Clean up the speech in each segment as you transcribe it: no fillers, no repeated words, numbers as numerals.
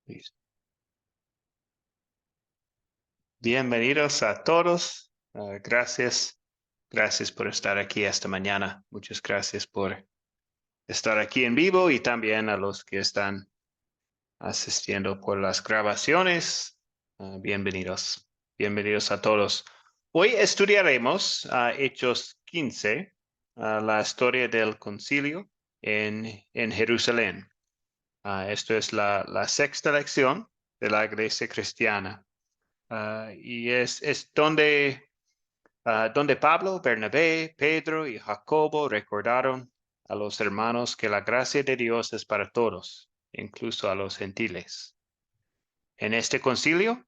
Listo. Bienvenidos a todos. Gracias por estar aquí esta mañana. Muchas gracias por estar aquí en vivo y también a los que están asistiendo por las grabaciones. Bienvenidos. Bienvenidos a todos. Hoy estudiaremos Hechos 15, la historia del concilio en Jerusalén. Esto es la sexta lección de la iglesia cristiana. Y es donde Pablo, Bernabé, Pedro y Jacobo recordaron a los hermanos que la gracia de Dios es para todos, incluso a los gentiles. En este concilio,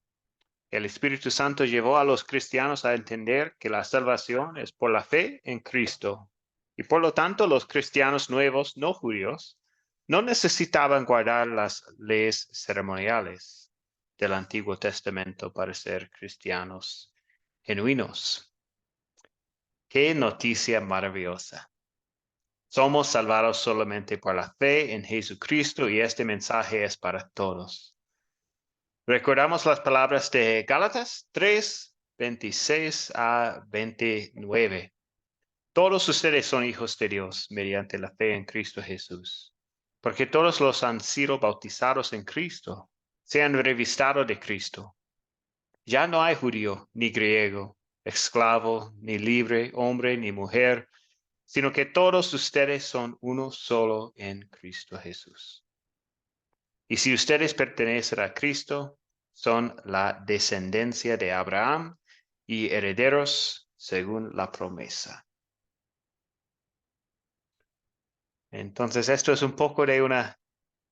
el Espíritu Santo llevó a los cristianos a entender que la salvación es por la fe en Cristo. Y por lo tanto, los cristianos nuevos, no judíos, no necesitaban guardar las leyes ceremoniales del Antiguo Testamento para ser cristianos genuinos. ¡Qué noticia maravillosa! Somos salvados solamente por la fe en Jesucristo y este mensaje es para todos. Recordamos las palabras de Gálatas 3, 26 a 29. Todos ustedes son hijos de Dios mediante la fe en Cristo Jesús, porque todos los han sido bautizados en Cristo, se han revistado de Cristo. Ya no hay judío ni griego, esclavo ni libre, hombre ni mujer, sino que todos ustedes son uno solo en Cristo Jesús. Y si ustedes pertenecen a Cristo, son la descendencia de Abraham y herederos según la promesa. Entonces, esto es un poco de una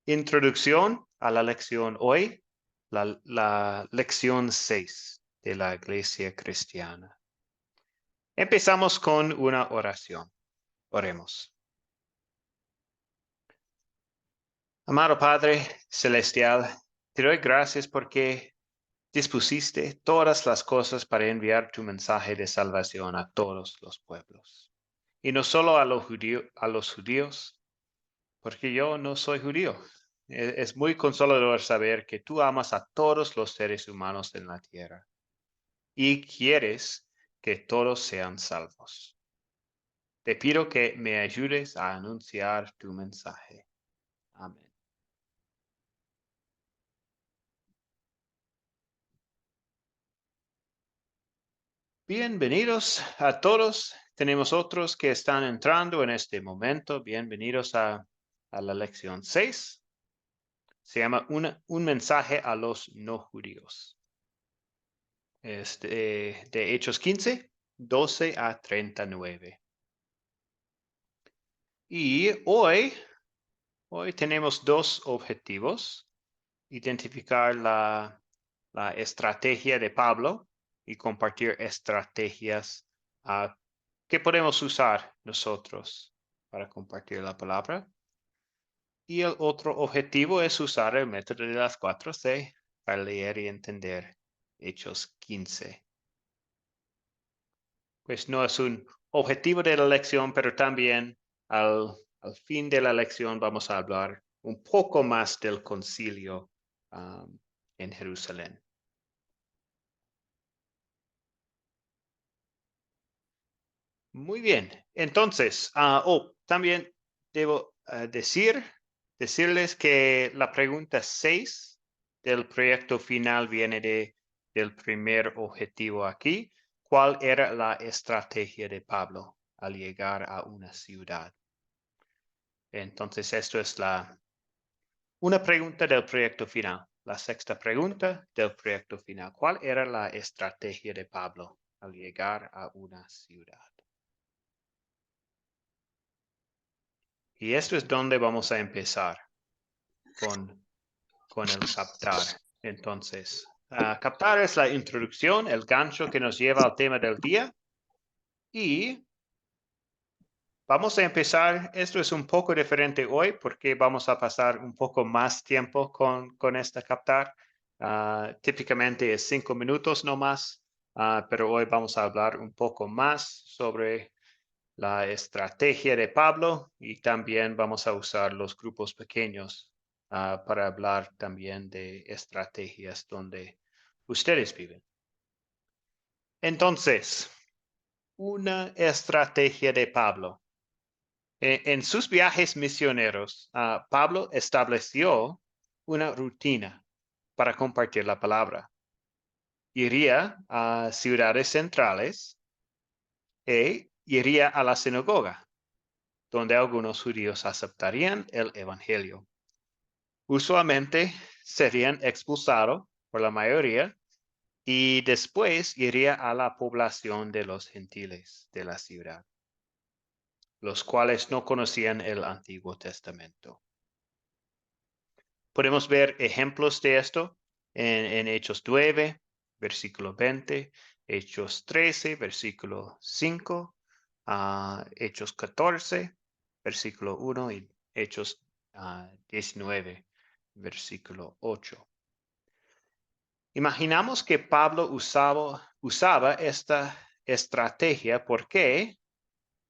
introducción a la lección hoy, la lección 6 de la Iglesia Cristiana. Empezamos con una oración. Oremos. Amado Padre Celestial, te doy gracias porque dispusiste todas las cosas para enviar tu mensaje de salvación a todos los pueblos. Y no solo a los judíos, porque yo no soy judío. Es muy consolador saber que tú amas a todos los seres humanos en la tierra y quieres que todos sean salvos. Te pido que me ayudes a anunciar tu mensaje. Amén. Bienvenidos a todos. Tenemos otros que están entrando en este momento. Bienvenidos a la lección 6. Se llama un mensaje a los no judíos. De Hechos 15, 12 a 39. Y hoy tenemos dos objetivos. Identificar la estrategia de Pablo y compartir estrategias que podemos usar nosotros para compartir la palabra. Y el otro objetivo es usar el método de las 4C para leer y entender Hechos 15. Pues no es un objetivo de la lección, pero también al fin de la lección vamos a hablar un poco más del concilio en Jerusalén. Muy bien, entonces, también debo decirles que la pregunta 6 del proyecto final viene del primer objetivo aquí. ¿Cuál era la estrategia de Pablo al llegar a una ciudad? Entonces, esto es una pregunta del proyecto final. La sexta pregunta del proyecto final. ¿Cuál era la estrategia de Pablo al llegar a una ciudad? Y esto es donde vamos a empezar con el captar. Entonces, captar es la introducción, el gancho que nos lleva al tema del día. Y vamos a empezar, esto es un poco diferente hoy porque vamos a pasar un poco más tiempo con esta captar. Típicamente es 5 minutos no más, pero hoy vamos a hablar un poco más sobre la estrategia de Pablo y también vamos a usar los grupos pequeños para hablar también de estrategias donde ustedes viven. Entonces, una estrategia de Pablo. En sus viajes misioneros, Pablo estableció una rutina para compartir la palabra. Iría a ciudades centrales e iría a la sinagoga, donde algunos judíos aceptarían el evangelio. Usualmente serían expulsados por la mayoría y después iría a la población de los gentiles de la ciudad, los cuales no conocían el Antiguo Testamento. Podemos ver ejemplos de esto en Hechos 9, versículo 20, Hechos 13, versículo 5, Hechos 14, versículo 1 y Hechos 19, versículo 8. Imaginamos que Pablo usaba esta estrategia porque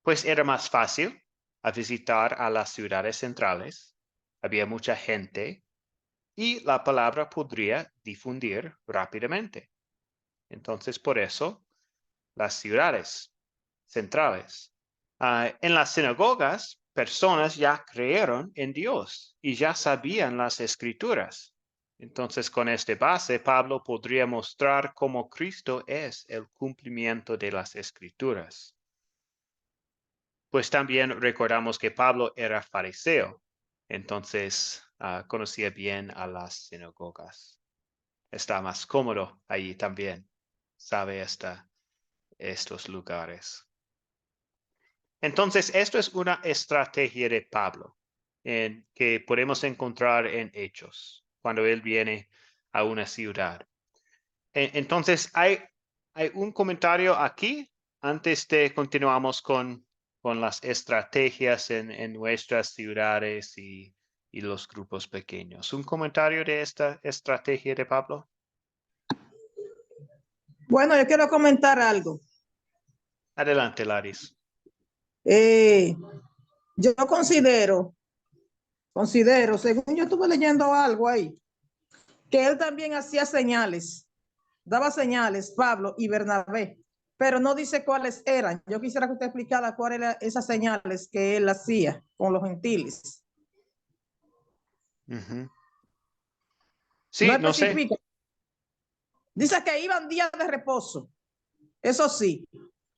pues era más fácil a visitar a las ciudades centrales. Había mucha gente y la palabra podría difundir rápidamente. Entonces, por eso, las ciudades centrales. En las sinagogas, personas ya creyeron en Dios y ya sabían las escrituras. Entonces, con esta base, Pablo podría mostrar cómo Cristo es el cumplimiento de las escrituras. Pues también recordamos que Pablo era fariseo, entonces conocía bien a las sinagogas. Está más cómodo allí también, sabe estos lugares. Entonces, esto es una estrategia de Pablo que podemos encontrar en Hechos, cuando él viene a una ciudad. Entonces, hay un comentario aquí antes de continuamos con las estrategias en nuestras ciudades y los grupos pequeños. ¿Un comentario de esta estrategia de Pablo? Bueno, yo quiero comentar algo. Adelante, Laris. Yo considero, según yo estuve leyendo algo ahí, que él también hacía señales, daba señales, Pablo y Bernabé, pero no dice cuáles eran. Yo quisiera que usted explicara cuáles eran esas señales que él hacía con los gentiles. Sí, No no sé. especifica. Dice que iban días de reposo, eso sí,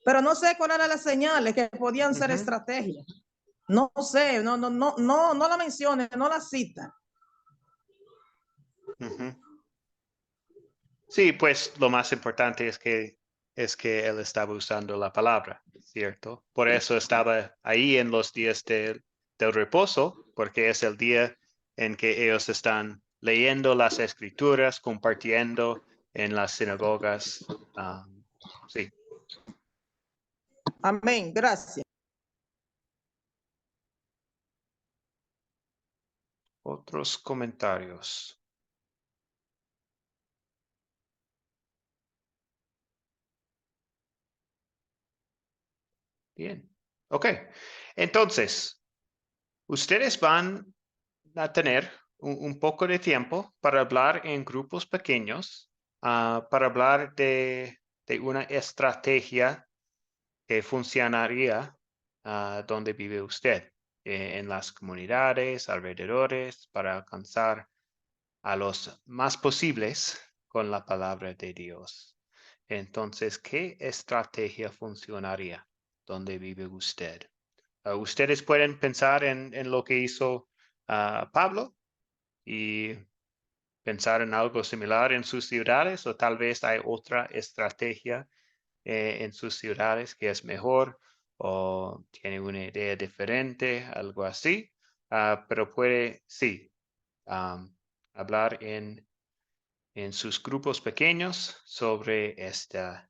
pero no sé cuáles eran las señales que podían ser estrategias. No sé, no la mencione, no la cita. Sí, pues lo más importante es que él estaba usando la palabra, ¿cierto? Por eso estaba ahí en los días del reposo, porque es el día en que ellos están leyendo las escrituras, compartiendo en las sinagogas. Sí. Amén, gracias. Otros comentarios. Bien. Ok. Entonces, ustedes van a tener un poco de tiempo para hablar en grupos pequeños, para hablar de una estrategia que funcionaría donde vive usted, en las comunidades, alrededores, para alcanzar a los más posibles con la palabra de Dios. Entonces, ¿qué estrategia funcionaría donde vive usted? Ustedes pueden pensar en lo que hizo Pablo y pensar en algo similar en sus ciudades, o tal vez hay otra estrategia en sus ciudades que es mejor o tiene una idea diferente, algo así. Pero puede, sí, hablar en sus grupos pequeños sobre esta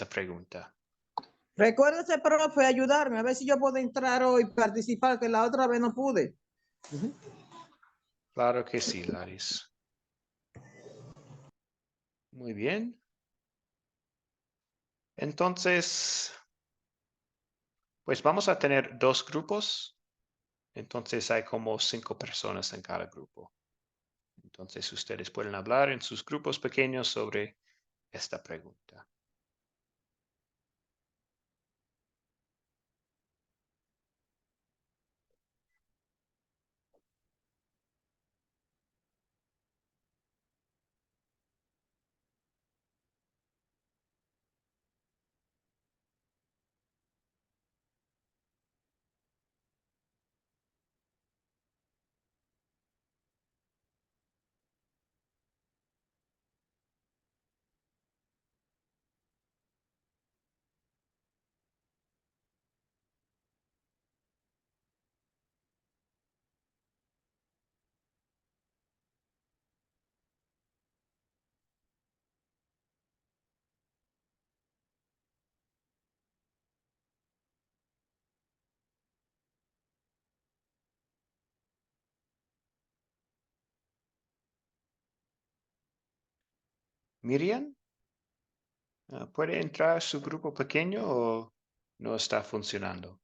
pregunta. Recuérdese, profe, ayudarme a ver si yo puedo entrar hoy y participar, que la otra vez no pude. Claro que sí, Laris. Muy bien. Entonces, pues vamos a tener dos grupos Entonces hay como 5 personas en cada grupo. Entonces ustedes pueden hablar en sus grupos pequeños sobre esta pregunta. Miriam, ¿puede entrar a su grupo pequeño o no está funcionando?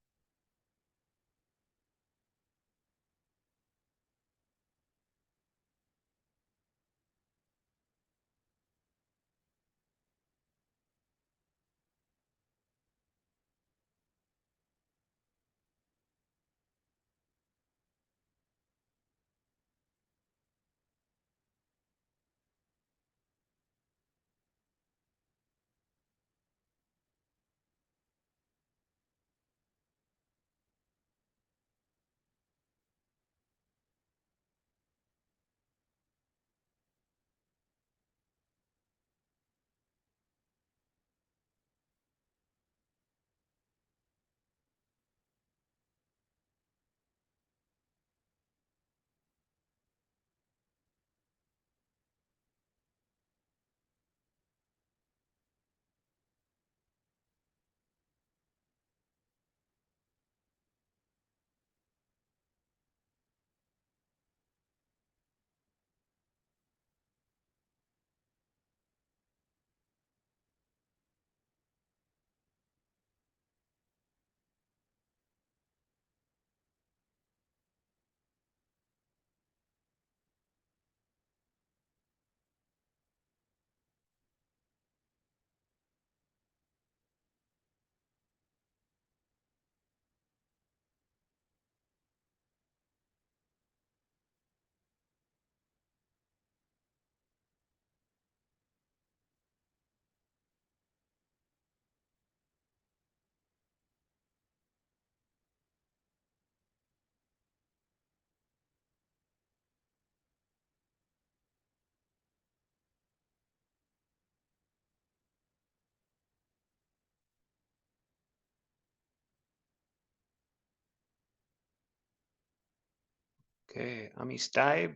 Ok, amistad,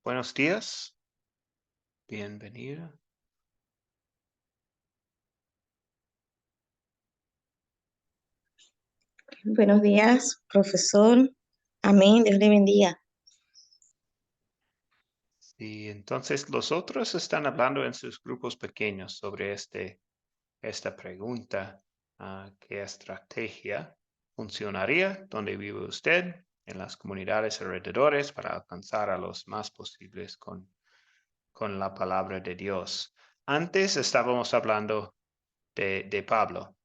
buenos días. Bienvenida. Buenos días, profesor. Amén. Dios le bendiga. Y entonces los otros están hablando en sus grupos pequeños sobre esta pregunta. ¿Qué estrategia funcionaría donde vive usted en las comunidades alrededores para alcanzar a los más posibles con la palabra de Dios? Antes estábamos hablando de Pablo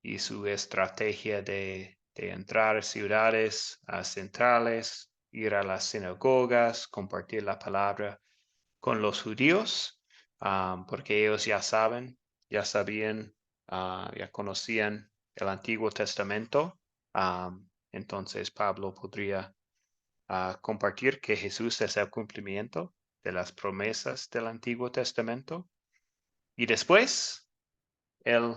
y su estrategia de entrar a ciudades centrales, ir a las sinagogas, compartir la palabra con los judíos, porque ellos ya sabían, ya conocían el Antiguo Testamento. Entonces Pablo podría compartir que Jesús es el cumplimiento de las promesas del Antiguo Testamento. Y después, él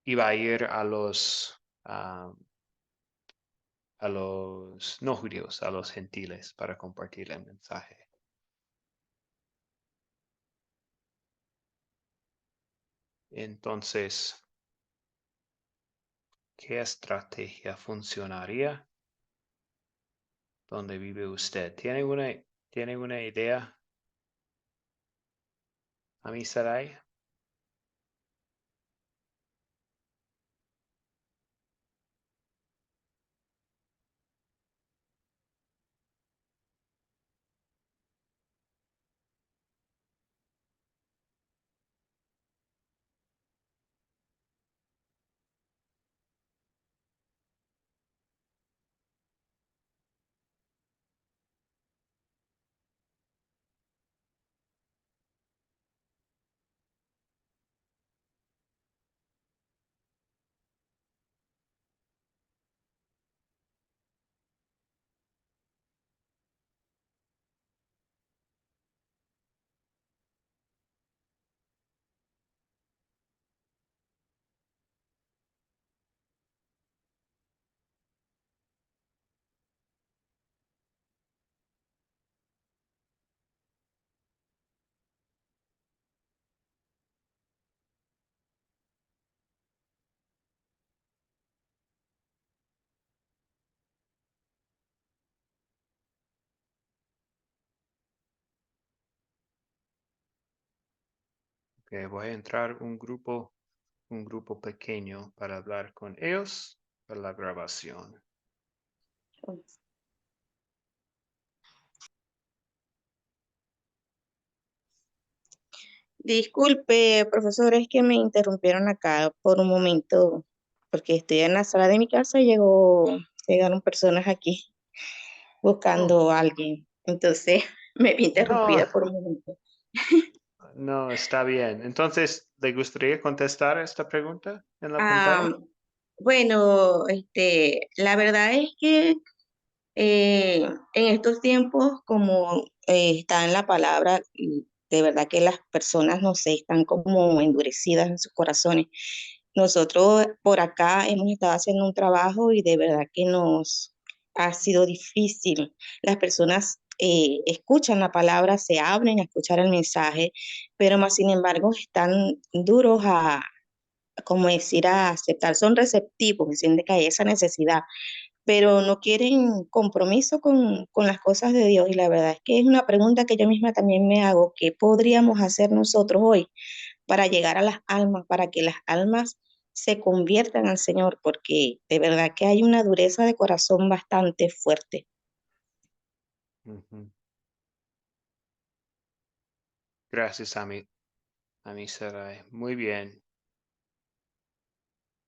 iba a ir a los no judíos, a los gentiles, para compartir el mensaje. Entonces, ¿qué estrategia funcionaría donde vive usted? ¿Tiene una idea, Amisaray? que voy a entrar un grupo pequeño para hablar con ellos para la grabación. Disculpe, profesor, es que me interrumpieron acá por un momento, porque estoy en la sala de mi casa y llegaron personas aquí buscando a alguien. Entonces me vi No, interrumpida por un momento. no, está bien. Entonces, ¿le gustaría contestar esta pregunta en la Ah, pantalla? bueno, la verdad es que en estos tiempos, como está en la palabra, y de verdad que las personas, no sé, están como endurecidas en sus corazones. Nosotros por acá hemos estado haciendo un trabajo y de verdad que nos ha sido difícil. Las personas escuchan la palabra, se abren a escuchar el mensaje, pero más sin embargo están duros como decir, a aceptar, son receptivos, sienten que hay esa necesidad, pero no quieren compromiso con las cosas de Dios. Y la verdad es que es una pregunta que yo misma también me hago: ¿qué podríamos hacer nosotros hoy para llegar a las almas, para que las almas se conviertan al Señor? Porque de verdad que hay una dureza de corazón bastante fuerte. Ujú. Gracias a mi Sarai. Muy bien.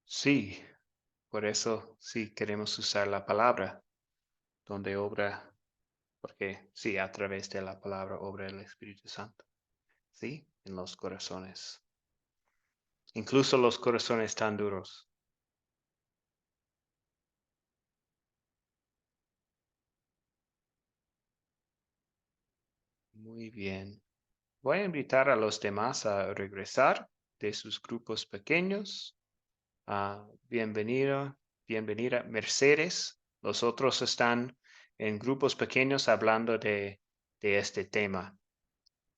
Sí, por eso sí queremos usar la palabra donde obra, porque sí, a través de la palabra obra el Espíritu Santo. Sí, en los corazones. Incluso los corazones tan duros. Muy bien. Voy a invitar a los demás a regresar de sus grupos pequeños. Bienvenida Mercedes. Los otros están en grupos pequeños hablando de este tema.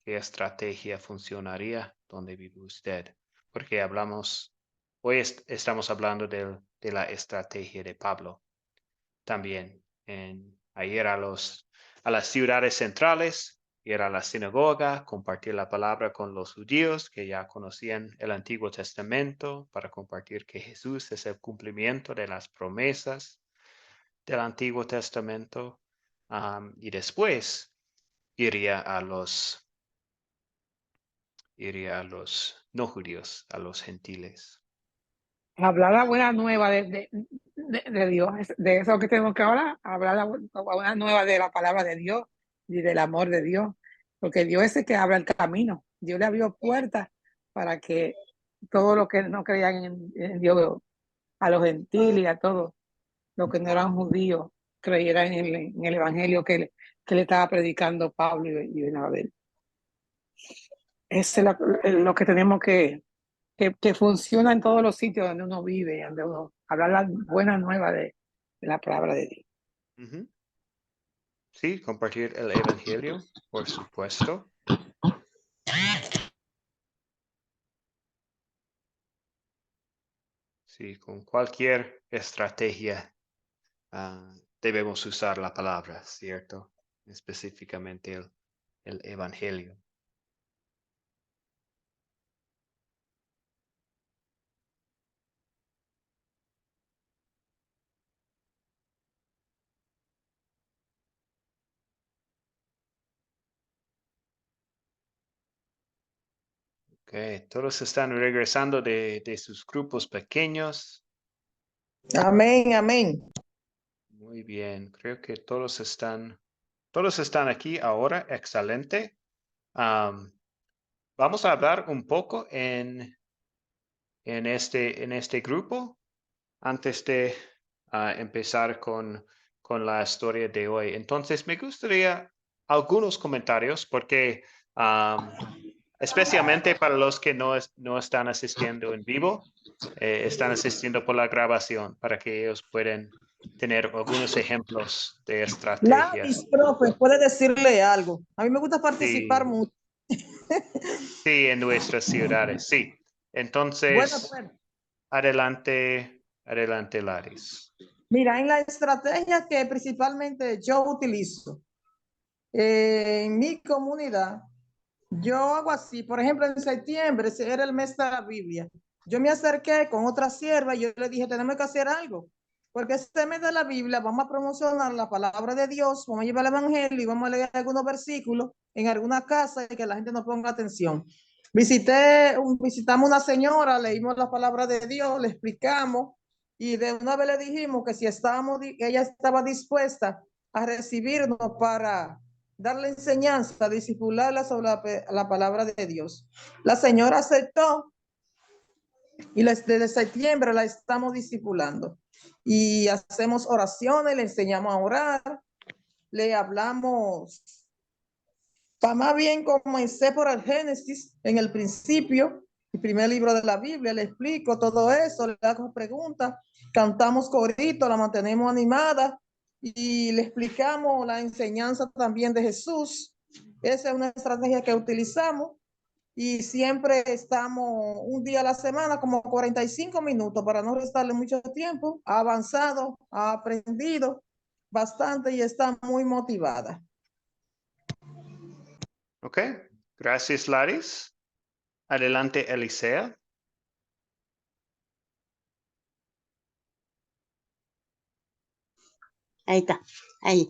¿Qué estrategia funcionaría donde vive usted? Porque hoy estamos hablando de la estrategia de Pablo. También a ir a las ciudades centrales, ir a la sinagoga, compartir la palabra con los judíos que ya conocían el Antiguo Testamento, para compartir que Jesús es el cumplimiento de las promesas del Antiguo Testamento. Y después iría a los no judíos, a los gentiles. Hablar la buena nueva de Dios, de eso que tenemos que hablar la buena nueva de la palabra de Dios y del amor de Dios, porque Dios es el que abre el camino. Dios le abrió puertas para que todos los que no creían en Dios, a los gentiles y a todos los que no eran judíos, creyeran en el evangelio que le estaba predicando Pablo y Bernabé. Eso es lo que tenemos que funciona en todos los sitios donde uno vive, donde uno hablar la buena nueva de la palabra de Dios. Ujú. Sí, compartir el evangelio, por supuesto. Sí, con cualquier estrategia debemos usar la palabra, ¿cierto? Específicamente el evangelio. Ok, todos están regresando de sus grupos pequeños. Amén, amén. Muy bien, creo que todos están aquí ahora. Excelente. Vamos a hablar un poco en este grupo antes de empezar con la historia de hoy. Entonces, me gustaría algunos comentarios porque especialmente para los que no están asistiendo en vivo, están asistiendo por la grabación para que ellos puedan tener algunos ejemplos de estrategias. Ladis, profe, puede decirle algo. A mí me gusta participar Sí, mucho. sí, en nuestras ciudades, sí. Bueno, Entonces, pues, adelante, Laris. mira, en la estrategia que principalmente yo utilizo en mi comunidad, Yo hago así, por ejemplo, en septiembre era el mes de la Biblia. Yo me acerqué con otra sierva y yo le dije, tenemos que hacer algo, porque este mes de la Biblia vamos a promocionar la palabra de Dios, vamos a llevar el evangelio y vamos a leer algunos versículos en alguna casa y que la gente no ponga atención. Visitamos una señora, leímos la palabra de Dios, le explicamos y de una vez le dijimos que si ella estaba dispuesta a recibirnos para darle enseñanza, discipularla sobre la palabra de Dios. La señora aceptó y desde septiembre la estamos discipulando. Y hacemos oraciones, le enseñamos a orar, le hablamos. Para más bien comencé por el Génesis, en el principio, el primer libro de la Biblia, le explico todo eso, le hago preguntas, cantamos corito, la mantenemos animada y le explicamos la enseñanza también de Jesús. Esa es una estrategia que utilizamos y siempre estamos un día a la semana, como 45 minutos para no restarle mucho tiempo. Ha avanzado, ha aprendido bastante y está muy motivada. Ok, gracias, Laris. Adelante, Elisea. Ahí está, ahí.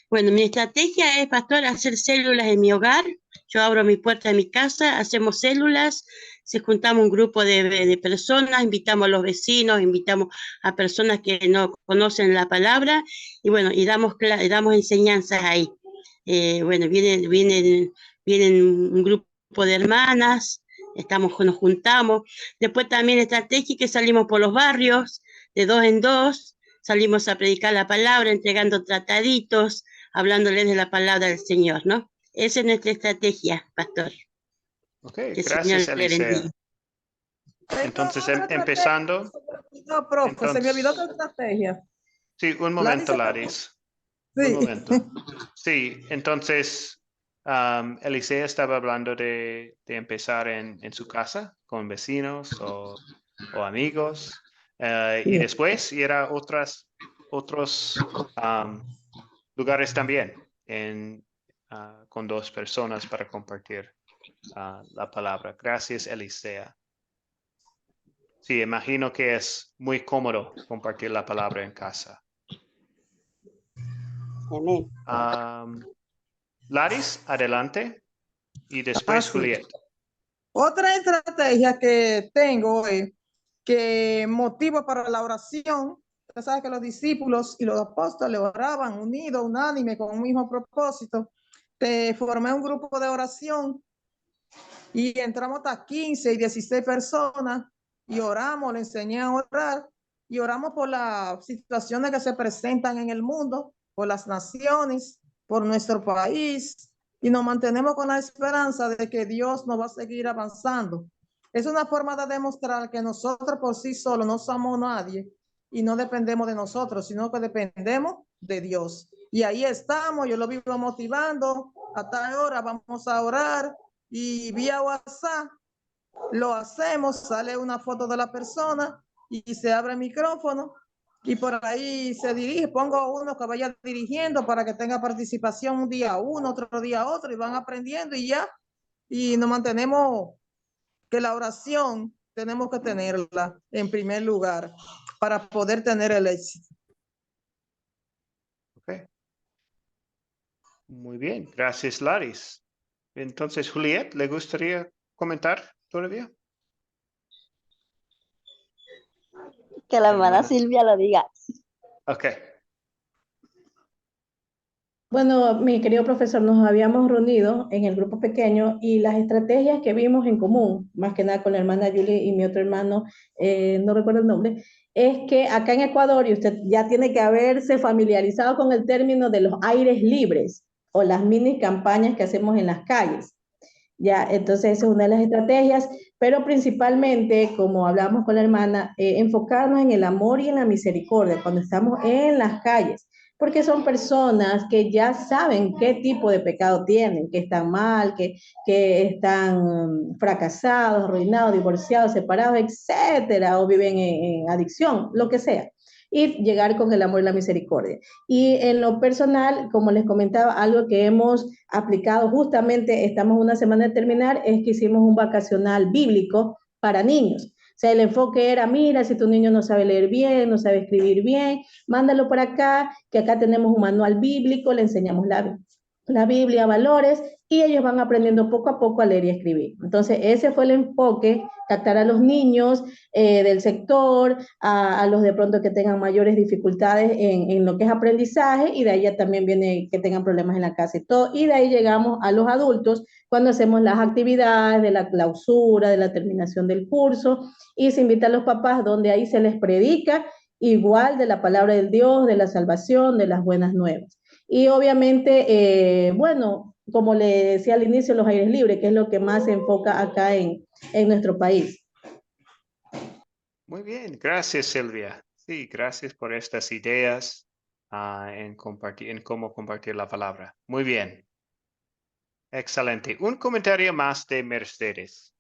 Bueno, mi estrategia es, pastor, hacer células en mi hogar. Yo abro mi puerta de mi casa, hacemos células, se juntamos un grupo de personas, invitamos a los vecinos, invitamos a personas que no conocen la palabra y bueno, y damos enseñanzas ahí. Bueno, vienen un grupo de hermanas, nos juntamos. Después también estrategia que salimos por los barrios, de 2 en 2. Salimos a predicar la palabra, entregando trataditos, hablándoles de la palabra del Señor, ¿no? Esa es nuestra estrategia, pastor. Ok, Que gracias, Elisea. Entonces, empezando. No, profe, entonces, se me olvidó tu estrategia. Sí, un momento, Laris. Sí. Un momento. Sí, entonces, Elisea estaba hablando de empezar en su casa con vecinos o amigos. Y después ir a otros lugares también con 2 personas para compartir la palabra. Gracias, Elisea. Sí, imagino que es muy cómodo compartir la palabra en casa. Amén. Laris, adelante. Y después Juliet. Otra estrategia que tengo es que motivo para la oración. Usted sabe que los discípulos y los apóstoles oraban unidos, unánime, con un mismo propósito. Formé un grupo de oración y entramos hasta 15 y 16 personas y oramos, le enseñé a orar y oramos por las situaciones que se presentan en el mundo, por las naciones, por nuestro país y nos mantenemos con la esperanza de que Dios nos va a seguir avanzando. Es una forma de demostrar que nosotros por sí solos no somos nadie y no dependemos de nosotros, sino que dependemos de Dios. Y ahí estamos, yo lo vivo motivando, a tal hora vamos a orar y vía WhatsApp lo hacemos, sale una foto de la persona y se abre el micrófono y por ahí se dirige, pongo uno que vaya dirigiendo para que tenga participación un día uno, otro día otro y van aprendiendo y ya, y nos mantenemos que la oración tenemos que tenerla en primer lugar para poder tener el éxito. Ok. Muy bien, gracias, Laris. Entonces, Juliet, ¿le gustaría comentar todavía? Que la hermana Silvia lo diga. Ok. Bueno, mi querido profesor, nos habíamos reunido en el grupo pequeño y las estrategias que vimos en común, más que nada con la hermana Julie y mi otro hermano, no recuerdo el nombre, es que acá en Ecuador, y usted ya tiene que haberse familiarizado con el término de los aires libres o las mini campañas que hacemos en las calles. Ya, entonces esa es una de las estrategias, pero principalmente, como hablamos con la hermana, enfocarnos en el amor y en la misericordia cuando estamos en las calles, porque son personas que ya saben qué tipo de pecado tienen, que están mal, que están fracasados, arruinados, divorciados, separados, etcétera, o viven en adicción, lo que sea. y llegar con el amor y la misericordia. Y en lo personal, como les comentaba, algo que hemos aplicado justamente, estamos una semana de terminar, es que hicimos un vacacional bíblico para niños. O sea, el enfoque era, mira, si tu niño no sabe leer bien, no sabe escribir bien, mándalo para acá, que acá tenemos un manual bíblico, le enseñamos la Biblia, valores, y ellos van aprendiendo poco a poco a leer y a escribir. Entonces, ese fue el enfoque, captar a los niños del sector, a los de pronto que tengan mayores dificultades en lo que es aprendizaje, y de ahí ya también viene que tengan problemas en la casa y todo, y de ahí llegamos a los adultos cuando hacemos las actividades de la clausura, de la terminación del curso, y se invita a los papás donde ahí se les predica igual de la palabra del Dios, de la salvación, de las buenas nuevas. Y obviamente, bueno, como le decía al inicio, los aires libres, que es lo que más se enfoca acá en nuestro país. Muy bien, gracias Silvia. Sí, gracias por estas ideas en cómo compartir la palabra. Muy bien, excelente. Un comentario más de Mercedes.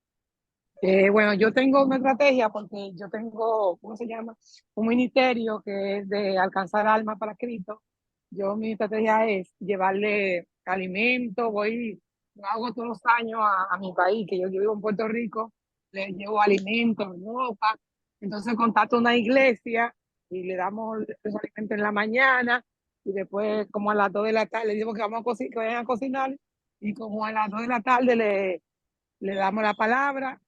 Bueno, yo tengo una estrategia porque yo tengo, ¿cómo se llama? Un ministerio que es de alcanzar almas para Cristo. Mi estrategia es llevarle alimento, lo hago todos los años a mi país, que yo vivo en Puerto Rico, le llevo alimentos, ropa. Entonces contacto una iglesia y le damos los alimentos en la mañana y después como a las 2 de la tarde le digo que vamos a que vayan a cocinar y como a las 2 de la tarde le damos la palabra.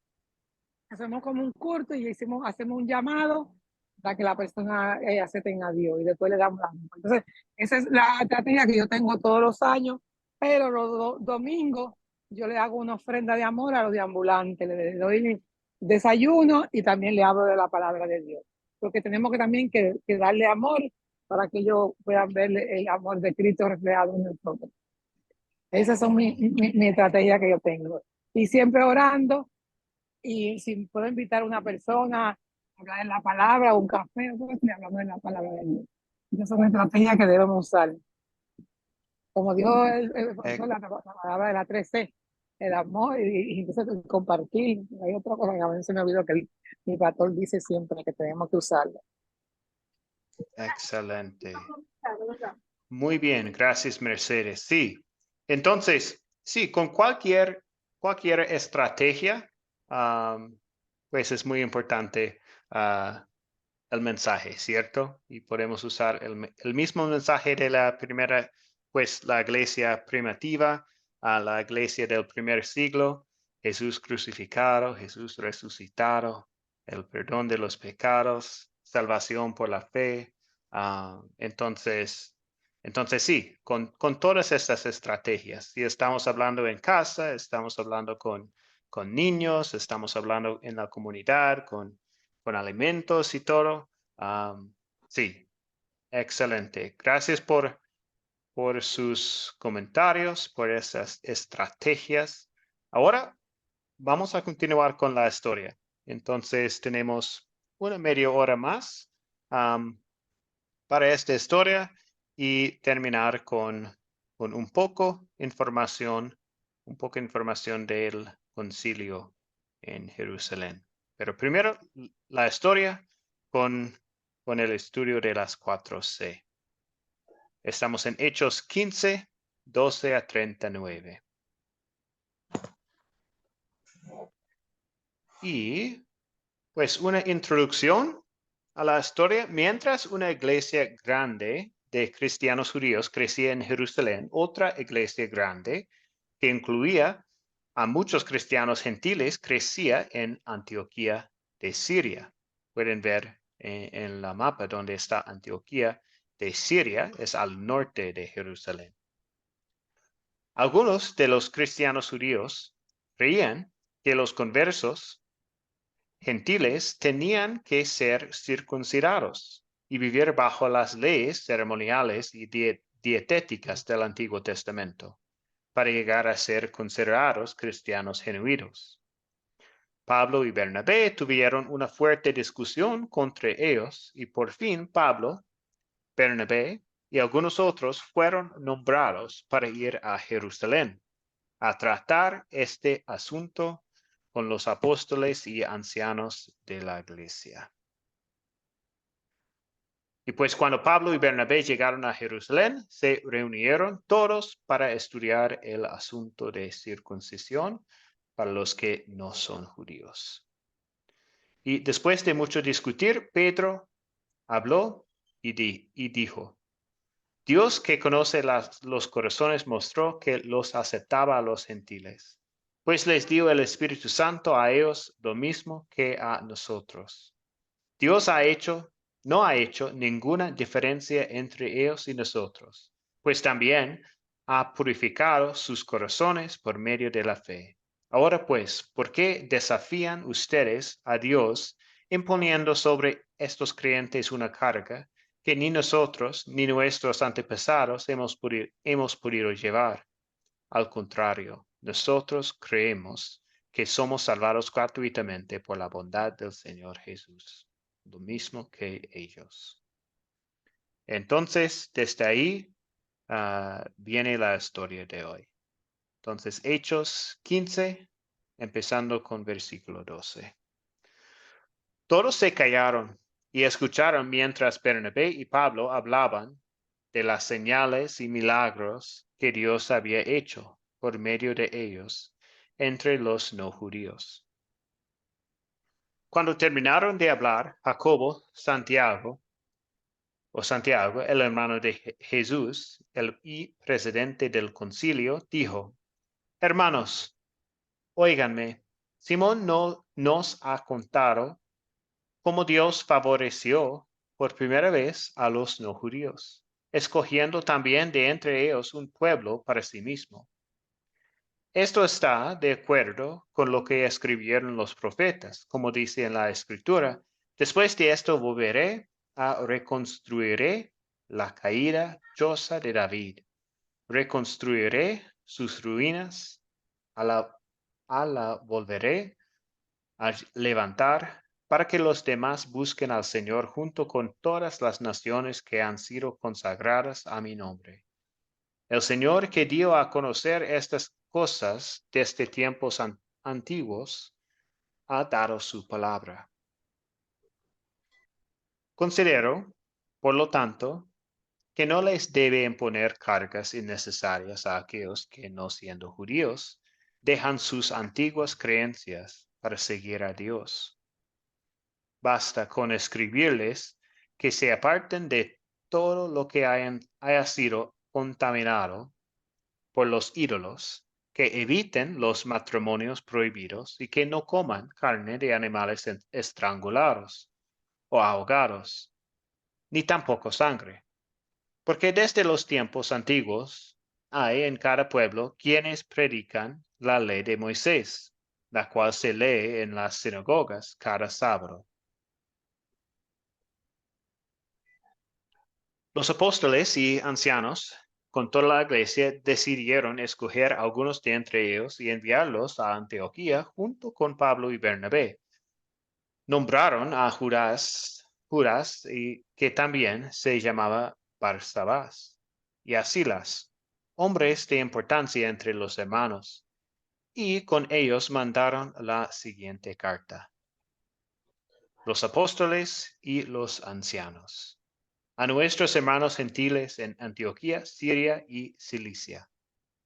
Hacemos como un corto y hacemos un llamado para que la persona acepte a Dios y después le damos la misma. Entonces, esa es la estrategia que yo tengo todos los años, pero los domingos yo le hago una ofrenda de amor a los deambulantes, le doy desayuno y también le hablo de la palabra de Dios, porque tenemos que también que darle amor para que ellos puedan ver el amor de Cristo reflejado en nosotros. Esas son mi estrategia que yo tengo. Y siempre orando. Y si puedo invitar a una persona a hablar en la palabra o un café, pues le hablamos en la palabra de Dios. Esa es una estrategia que debemos usar. Como dijo la palabra de la 3C, el amor y entonces compartir. Hay otra cosa que a veces se me olvidó que mi pastor dice siempre que tenemos que usarlo. Excelente. Muy bien, gracias Mercedes. Sí, entonces, sí, con cualquier estrategia, pues es muy importante el mensaje, ¿cierto? Y podemos usar el mismo mensaje de la primera, pues la iglesia primitiva, a la iglesia del primer siglo, Jesús crucificado, Jesús resucitado, el perdón de los pecados, salvación por la fe. Entonces sí, con todas estas estrategias, si estamos hablando en casa, estamos hablando con niños, estamos hablando en la comunidad, con alimentos y todo. Sí, excelente. Gracias por sus comentarios, por esas estrategias. Ahora vamos a continuar con la historia. Entonces tenemos una media hora más para esta historia y terminar con un poco información del concilio en Jerusalén. Pero primero la historia con el estudio de las 4C. Estamos en Hechos 15, 12 a 39. Y pues una introducción a la historia. Mientras una iglesia grande de cristianos judíos crecía en Jerusalén, otra iglesia grande que incluía a muchos cristianos gentiles crecía en Antioquía de Siria. Pueden ver en la mapa donde está Antioquía de Siria, es al norte de Jerusalén. Algunos de los cristianos judíos creían que los conversos gentiles tenían que ser circuncidados y vivir bajo las leyes ceremoniales y dietéticas del Antiguo Testamento para llegar a ser considerados cristianos genuinos. Pablo y Bernabé tuvieron una fuerte discusión contra ellos y por fin Pablo, Bernabé y algunos otros fueron nombrados para ir a Jerusalén a tratar este asunto con los apóstoles y ancianos de la iglesia. Y pues cuando Pablo y Bernabé llegaron a Jerusalén, se reunieron todos para estudiar el asunto de circuncisión para los que no son judíos. Y después de mucho discutir, Pedro habló y dijo, Dios que conoce los corazones mostró que los aceptaba a los gentiles, pues les dio el Espíritu Santo a ellos lo mismo que a nosotros. Dios no ha hecho ninguna diferencia entre ellos y nosotros, pues también ha purificado sus corazones por medio de la fe. Ahora pues, ¿por qué desafían ustedes a Dios imponiendo sobre estos creyentes una carga que ni nosotros ni nuestros antepasados hemos podido llevar? Al contrario, nosotros creemos que somos salvados gratuitamente por la bondad del Señor Jesús, lo mismo que ellos. Entonces, desde ahí viene la historia de hoy. Entonces, Hechos 15, empezando con versículo 12. Todos se callaron y escucharon mientras Bernabé y Pablo hablaban de las señales y milagros que Dios había hecho por medio de ellos entre los no judíos. Cuando terminaron de hablar, Jacobo, Santiago, el hermano de Jesús, y presidente del concilio, dijo, Hermanos, óiganme, Simón nos ha contado cómo Dios favoreció por primera vez a los no judíos, escogiendo también de entre ellos un pueblo para sí mismo. Esto está de acuerdo con lo que escribieron los profetas, como dice en la Escritura. Después de esto volveré a reconstruiré la caída choza de David. Reconstruiré sus ruinas, a la volveré a levantar para que los demás busquen al Señor junto con todas las naciones que han sido consagradas a mi nombre. El Señor que dio a conocer estas cosas desde tiempos antiguos, ha dado su palabra. Considero, por lo tanto, que no les debe imponer cargas innecesarias a aquellos que, no siendo judíos, dejan sus antiguas creencias para seguir a Dios. Basta con escribirles que se aparten de todo lo que haya sido contaminado por los ídolos, que eviten los matrimonios prohibidos y que no coman carne de animales estrangulados o ahogados, ni tampoco sangre. Porque desde los tiempos antiguos hay en cada pueblo quienes predican la ley de Moisés, la cual se lee en las sinagogas cada sábado. Los apóstoles y ancianos con toda la iglesia decidieron escoger a algunos de entre ellos y enviarlos a Antioquía junto con Pablo y Bernabé. Nombraron a Judas, y que también se llamaba Barsabás, y a Silas, hombres de importancia entre los hermanos, y con ellos mandaron la siguiente carta. Los apóstoles y los ancianos. A nuestros hermanos gentiles en Antioquía, Siria y Cilicia.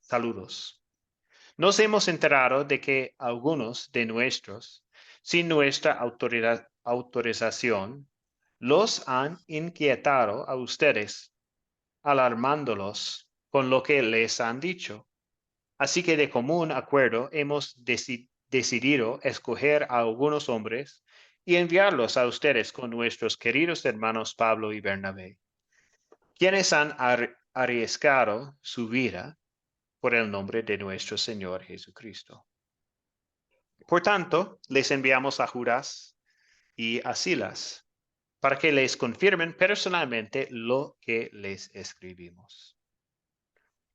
Saludos. Nos hemos enterado de que algunos de nuestros, sin nuestra autorización, los han inquietado a ustedes, alarmándolos con lo que les han dicho. Así que de común acuerdo hemos decidido escoger a algunos hombres y enviarlos a ustedes con nuestros queridos hermanos Pablo y Bernabé, quienes han arriesgado su vida por el nombre de nuestro Señor Jesucristo. Por tanto, les enviamos a Judas y a Silas, para que les confirmen personalmente lo que les escribimos.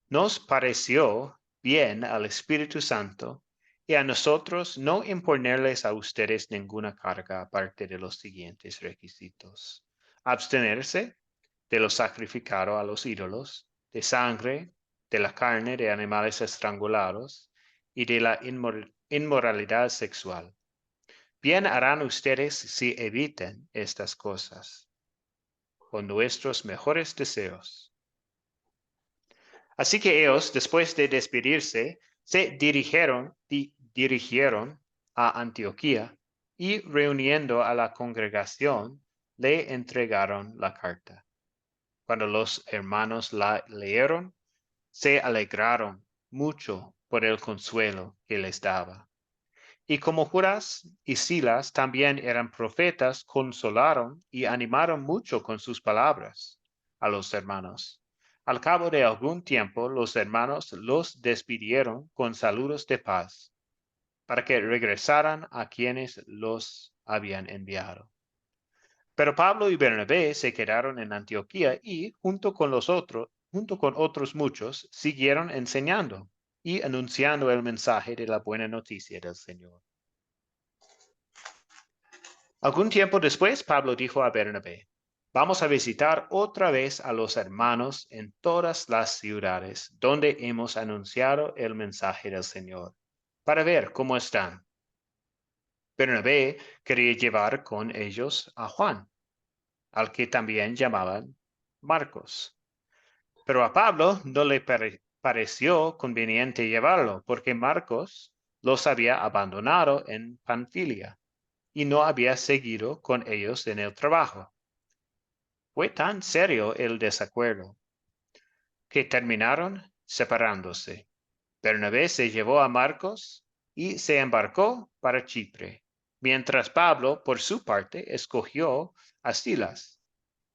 Nos pareció bien al Espíritu Santo y a nosotros no imponerles a ustedes ninguna carga aparte de los siguientes requisitos: abstenerse de lo sacrificado a los ídolos, de sangre, de la carne de animales estrangulados y de la inmoralidad sexual. Bien harán ustedes si eviten estas cosas. con nuestros mejores deseos. Así que ellos, después de despedirse, se dirigieron a Antioquía y reuniendo a la congregación, le entregaron la carta. Cuando los hermanos la leyeron, se alegraron mucho por el consuelo que les daba. Y como Judas y Silas también eran profetas, consolaron y animaron mucho con sus palabras a los hermanos. Al cabo de algún tiempo, los hermanos los despidieron con saludos de paz, para que regresaran a quienes los habían enviado. Pero Pablo y Bernabé se quedaron en Antioquía y, junto con otros muchos, siguieron enseñando y anunciando el mensaje de la buena noticia del Señor. Algún tiempo después, Pablo dijo a Bernabé: vamos a visitar otra vez a los hermanos en todas las ciudades donde hemos anunciado el mensaje del Señor, para ver cómo están. Bernabé quería llevar con ellos a Juan, al que también llamaban Marcos. Pero a Pablo no le pareció conveniente llevarlo, porque Marcos los había abandonado en Panfilia y no había seguido con ellos en el trabajo. Fue tan serio el desacuerdo que terminaron separándose. Bernabé se llevó a Marcos y se embarcó para Chipre, mientras Pablo, por su parte, escogió a Silas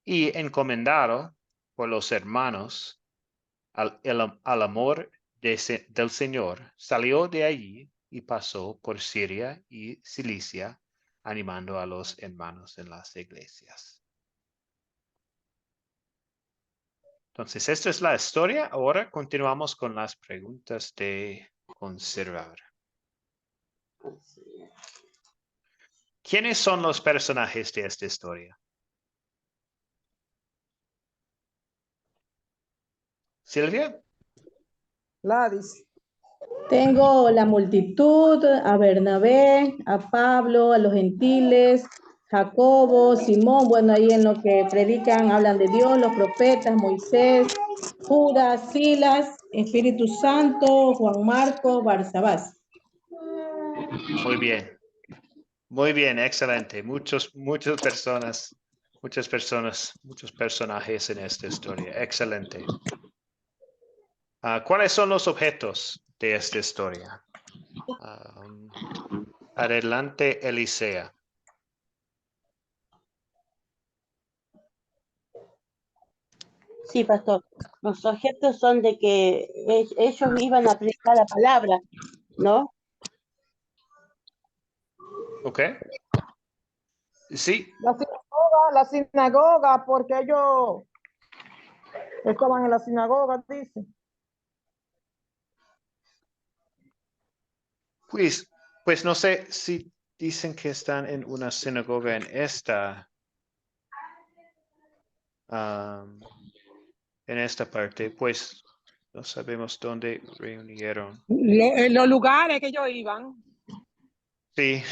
y, encomendado por los hermanos al amor del Señor, salió de allí y pasó por Siria y Cilicia, animando a los hermanos en las iglesias. Entonces, esta es la historia. Ahora continuamos con las preguntas de conservar. ¿Quiénes son los personajes de esta historia? Silvia. Gladys. Tengo la multitud, a Bernabé, a Pablo, a los gentiles, Jacobo, Simón, bueno, ahí en lo que predican hablan de Dios, los profetas, Moisés, Judas, Silas, Espíritu Santo, Juan Marcos, Barsabás. Muy bien. Muy bien, excelente. Muchos personajes en esta historia. Excelente. ¿Cuáles son los objetos de esta historia? Adelante, Elisea. Sí, pastor. Los objetos son de que ellos iban a aplicar la palabra, ¿no? Ok. Sí. La sinagoga, porque ellos estaban en la sinagoga, dice. Pues no sé si dicen que están en una sinagoga en esta parte, pues no sabemos dónde reunieron. En los lugares que ellos iban. Sí.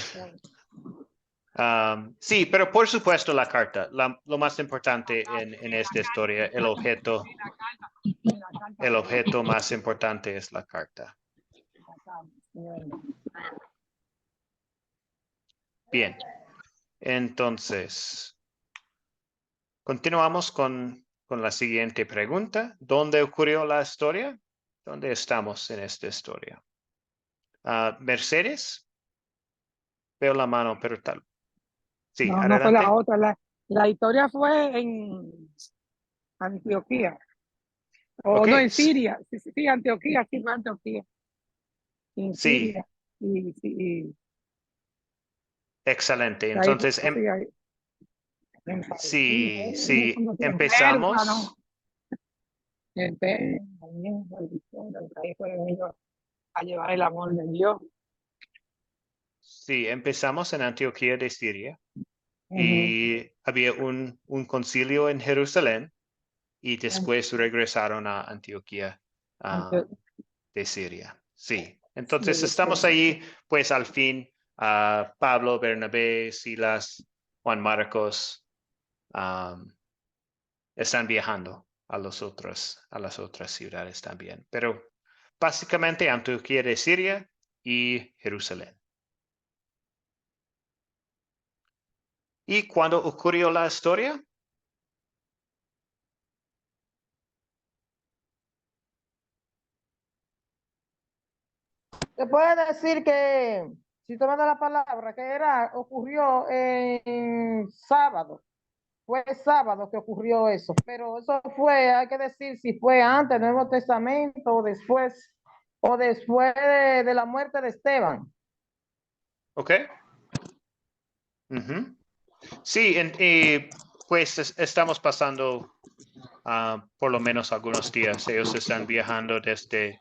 Sí, pero por supuesto la carta, lo más importante en esta historia, el objeto más importante es la carta. Bien, entonces, continuamos con la siguiente pregunta. ¿Dónde ocurrió la historia? ¿Dónde estamos en esta historia? Mercedes, veo la mano, pero tal. Sí, No, no fue adelante. la otra. La historia fue en Antioquía. O Ok, no, en Siria. Sí, Antioquía, sí, fue Antioquía. En sí, Siria. Y excelente. ahí, Entonces, sí, ahí. sí, empezamos. Ahí fueron ellos a llevar el amor de Dios. Sí, empezamos en Antioquía de Siria Ujú. y había un concilio en Jerusalén y después regresaron a Antioquía de Siria. Sí, entonces estamos ahí, pues al fin, Pablo, Bernabé, Silas, Juan Marcos, están viajando a las otras ciudades también. Pero básicamente Antioquía de Siria y Jerusalén. ¿Y cuándo ocurrió la historia? Te puede decir que, si tomando la palabra, ocurrió en sábado. Fue sábado que ocurrió eso, pero eso fue, hay que decir si fue antes del Nuevo Testamento o después de la muerte de Esteban. ¿Ok? Ujú. Sí, pues estamos pasando por lo menos algunos días. Ellos están viajando desde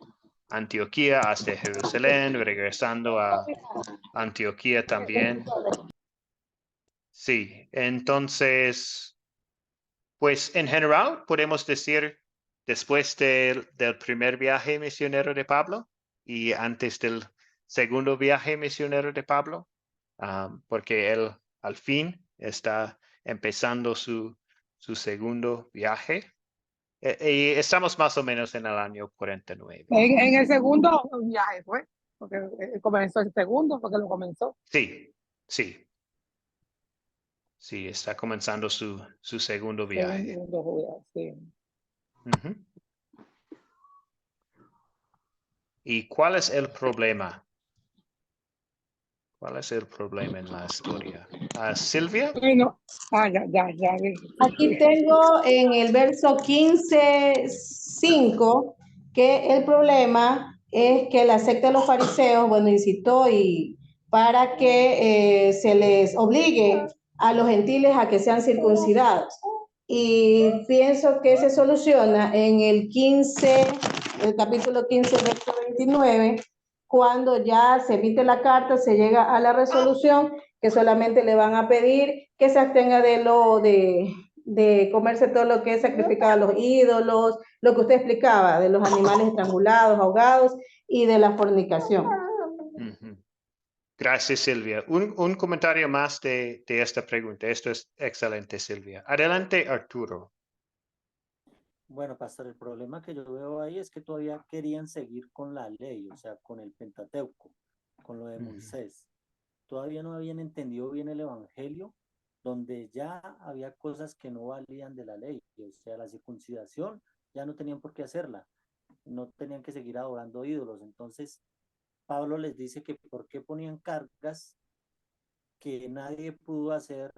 Antioquía hasta Jerusalén, regresando a Antioquía también. Sí, entonces, pues en general podemos decir después del primer viaje misionero de Pablo y antes del segundo viaje misionero de Pablo, porque él al fin está empezando su segundo viaje. Y estamos más o menos en el año 49. En el segundo viaje fue, porque comenzó el segundo, porque lo comenzó. Sí, sí. Sí, está comenzando su segundo viaje. Segundo viaje, sí. Ujú. ¿Y cuál es el problema? ¿Cuál es el problema en la historia? Silvia. Bueno, ya vi. Aquí tengo en el verso 15:5 que el problema es que la secta de los fariseos, bueno, incitó para que se les obligue a los gentiles a que sean circuncidados. Y pienso que se soluciona en el capítulo 15, verso 29, cuando ya se emite la carta, se llega a la resolución que solamente le van a pedir que se abstenga de comerse todo lo que es sacrificado a los ídolos, lo que usted explicaba, de los animales estrangulados, ahogados y de la fornicación. Ujú. Gracias, Silvia. Un comentario más de esta pregunta. Esto es excelente, Silvia. Adelante, Arturo. Bueno, pastor, el problema que yo veo ahí es que todavía querían seguir con la ley, o sea, con el Pentateuco, con lo de Moisés. Todavía no habían entendido bien el Evangelio, donde ya había cosas que no valían de la ley, o sea, la circuncisión ya no tenían por qué hacerla, no tenían que seguir adorando ídolos. Entonces, Pablo les dice que por qué ponían cargas que nadie pudo hacer,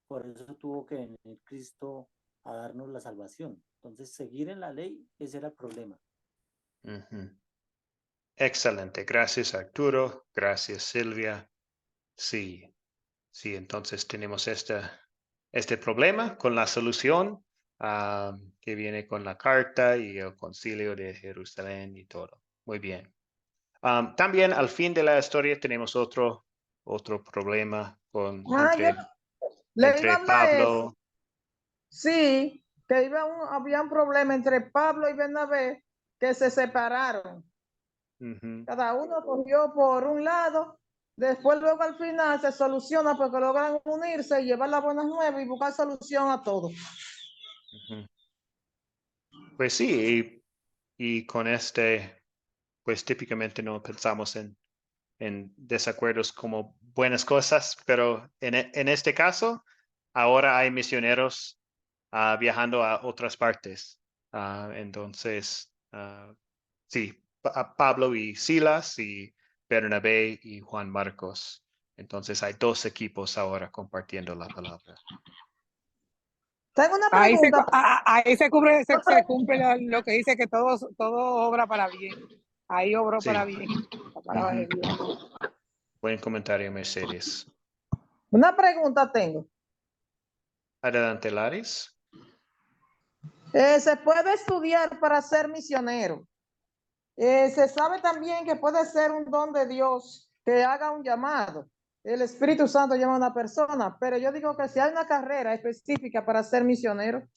por eso tuvo que venir Cristo a darnos la salvación. Entonces, seguir en la ley, ese era el problema. Ujú. Excelente. Gracias, Arturo. Gracias, Silvia. Sí, sí, entonces tenemos este problema con la solución que viene con la carta y el concilio de Jerusalén y todo. Muy bien. También al fin de la historia tenemos otro problema Le iba a entre hablar eso. Pablo. Sí, que había un problema entre Pablo y Bernabé, que se separaron. Ujú, Cada uno cogió por un lado, después luego al final se soluciona porque logran unirse y llevar las buenas nuevas y buscar solución a todo. ujú. Pues sí, y con pues típicamente no pensamos en desacuerdos como buenas cosas, pero en este caso, ahora hay misioneros viajando a otras partes. Entonces, sí, Pablo y Silas y Bernabé y Juan Marcos. Entonces hay dos equipos ahora compartiendo la palabra. Tengo una Ahí pregunta. ahí se cumple lo que dice que todo obra para bien. Ahí obró Sí. para bien la palabra de Ujú. Dios. Buen comentario, Mercedes. Una pregunta tengo. Adelante, Laris. ¿Se puede estudiar para ser misionero? Se sabe también que puede ser un don de Dios que haga un llamado. El Espíritu Santo llama a una persona, pero yo digo que si hay una carrera específica para ser misionero.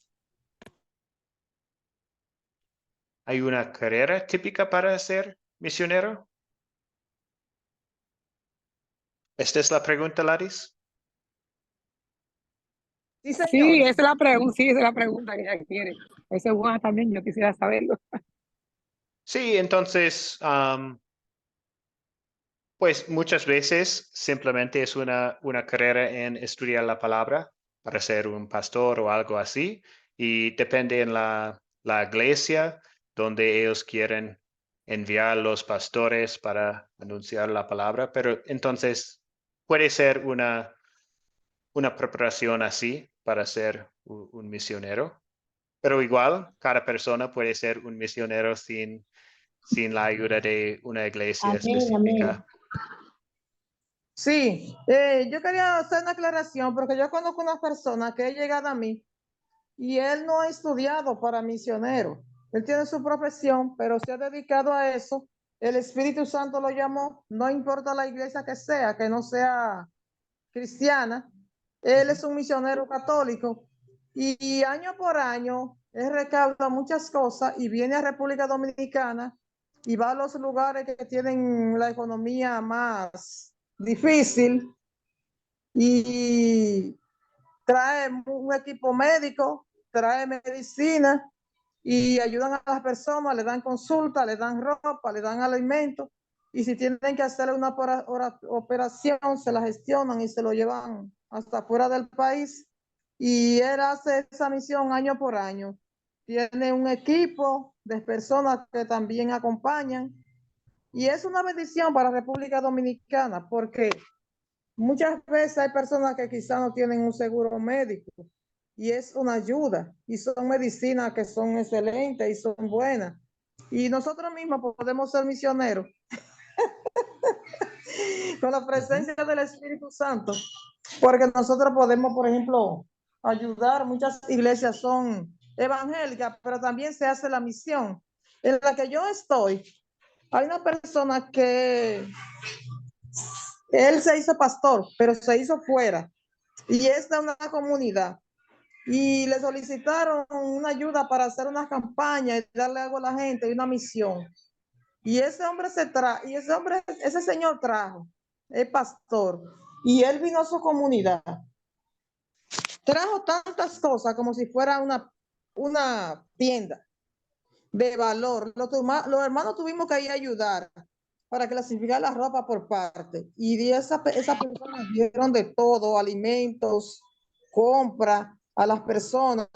¿Hay una carrera típica para ser misionero? ¿Esta es la pregunta, Laris? Sí, Sí, señor. esa es la pregunta, sí, esa es la pregunta que ella quiere. Esa es buena también, yo quisiera saberlo. Sí, entonces, pues muchas veces simplemente es una carrera en estudiar la palabra para ser un pastor o algo así, y depende en la iglesia donde ellos quieren enviar los pastores para anunciar la palabra, pero entonces puede ser una preparación así para ser un misionero, pero igual cada persona puede ser un misionero sin la ayuda de una iglesia Amén, amén. específica. Sí, yo quería hacer una aclaración porque yo conozco una persona que ha llegado a mí y él no ha estudiado para misionero. Él tiene su profesión, pero se ha dedicado a eso. El Espíritu Santo lo llamó, no importa la iglesia que no sea cristiana. Él es un misionero católico y año por año él recauda muchas cosas y viene a República Dominicana y va a los lugares que tienen la economía más difícil y trae un equipo médico, trae medicina y ayudan a las personas, le dan consulta, le dan ropa, le dan alimentos y si tienen que hacerle una operación, se la gestionan y se lo llevan hasta fuera del país. Y él hace esa misión año por año. Tiene un equipo de personas que también acompañan y es una bendición para la República Dominicana porque muchas veces hay personas que quizás no tienen un seguro médico y es una ayuda y son medicinas que son excelentes y son buenas. Y nosotros mismos podemos ser misioneros con la presencia del Espíritu Santo, porque nosotros podemos, por ejemplo, ayudar. Muchas iglesias son evangélicas, pero también se hace la misión. En la que yo estoy, hay una persona que él se hizo pastor, pero se hizo fuera y es de una comunidad y le solicitaron una ayuda para hacer una campaña y darle algo a la gente y una misión. Y ese hombre ese señor trajo, el pastor, y él vino a su comunidad. Trajo tantas cosas como si fuera una tienda de valor. Los hermanos tuvimos que ir a ayudar para clasificar la ropa por parte. Y esa personas dieron de todo, alimentos, compra a las personas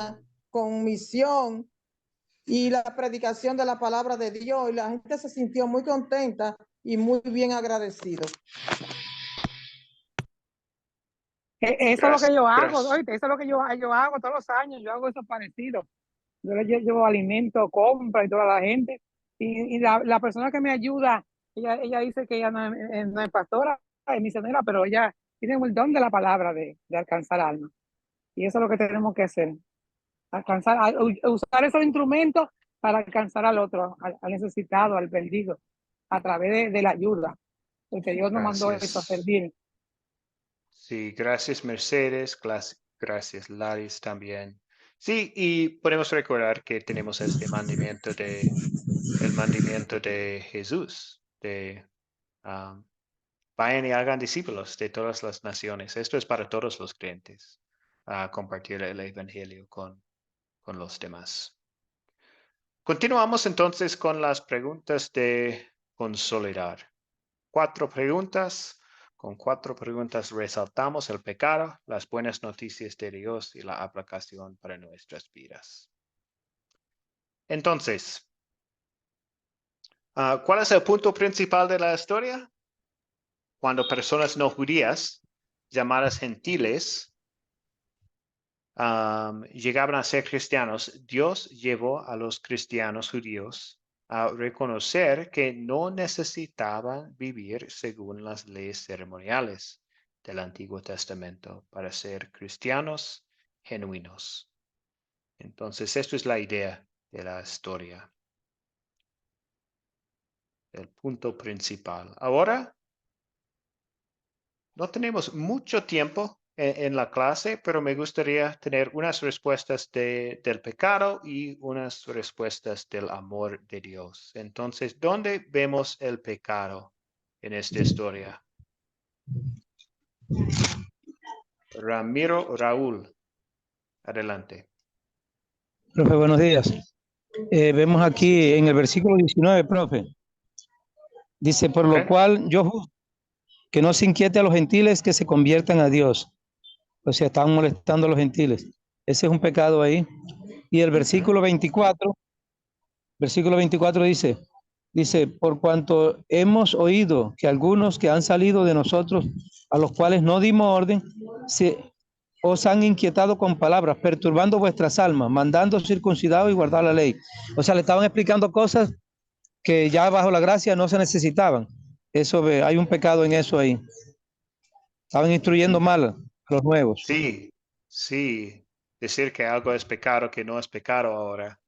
con misión y la predicación de la palabra de Dios. Y la gente se sintió muy contenta y muy bien agradecido. Eso es lo que yo hago, Gracias. oíste, eso es lo que yo hago todos los años, yo hago eso parecido. Yo le llevo alimento, compra y toda la gente. Y la persona que me ayuda, ella dice que ella no es pastora, es misionera, pero ella tiene el don de la palabra de alcanzar alma. Y eso es lo que tenemos que hacer, usar esos instrumentos para alcanzar al otro, al necesitado, al perdido, a través de la ayuda, porque Dios nos mandó eso a Gracias. servir. Sí, gracias Mercedes, gracias Laris también. Sí, y podemos recordar que tenemos el mandamiento de Jesús, vayan y hagan discípulos de todas las naciones. Esto es para todos los creyentes, compartir el evangelio con los demás. Continuamos entonces con las preguntas de consolidar. 4 preguntas. Con 4 preguntas resaltamos el pecado, las buenas noticias de Dios y la aplicación para nuestras vidas. Entonces, ¿cuál es el punto principal de la historia? Cuando personas no judías, llamadas gentiles, llegaban a ser cristianos, Dios llevó a los cristianos judíos a reconocer que no necesitaban vivir según las leyes ceremoniales del Antiguo Testamento para ser cristianos genuinos. Entonces, esto es la idea de la historia, el punto principal. Ahora, no tenemos mucho tiempo en la clase, pero me gustaría tener unas respuestas del pecado y unas respuestas del amor de Dios. Entonces, ¿dónde vemos el pecado en esta historia? Ramiro, Raúl. Adelante. Profe, buenos días. Vemos aquí en el versículo 19, profe. Dice, por lo Ok. cual yo juzgo que no se inquiete a los gentiles que se conviertan a Dios. O sea, estaban molestando a los gentiles. Ese es un pecado ahí. Y el versículo 24 dice, por cuanto hemos oído que algunos que han salido de nosotros, a los cuales no dimos orden, os han inquietado con palabras, perturbando vuestras almas, mandando circuncidados y guardar la ley. O sea, le estaban explicando cosas que ya bajo la gracia no se necesitaban. Eso, hay un pecado en eso ahí. Estaban instruyendo mal a los nuevos. Sí, sí. Decir que algo es pecado que no es pecado ahora,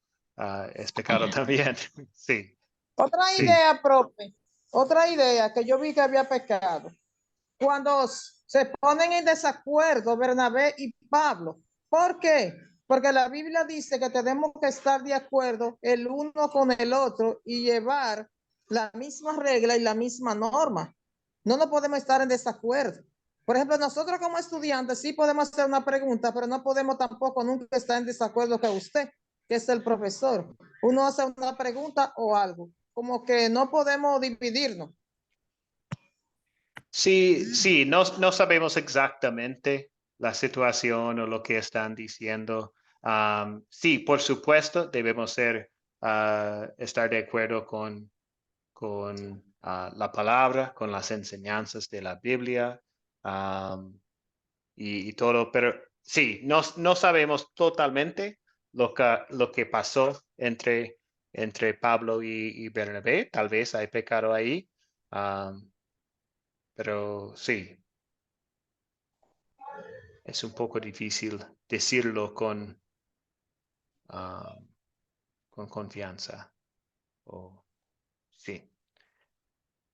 es pecado también. Sí, Otra sí. idea, profe, otra idea que yo vi que había pecado. Cuando se ponen en desacuerdo Bernabé y Pablo. ¿Por qué? Porque la Biblia dice que tenemos que estar de acuerdo el uno con el otro y llevar la misma regla y la misma norma. No nos podemos estar en desacuerdo. Por ejemplo, nosotros como estudiantes sí podemos hacer una pregunta, pero no podemos tampoco nunca estar en desacuerdo con usted, que es el profesor. Uno hace una pregunta o algo, como que no podemos dividirnos. Sí, sí, no sabemos exactamente la situación o lo que están diciendo. Sí, por supuesto, debemos estar de acuerdo con la palabra, con las enseñanzas de la Biblia y todo, pero sí, no sabemos totalmente lo que pasó entre Pablo y Bernabé. Tal vez hay pecado ahí. Pero sí, es un poco difícil decirlo con confianza. Sí.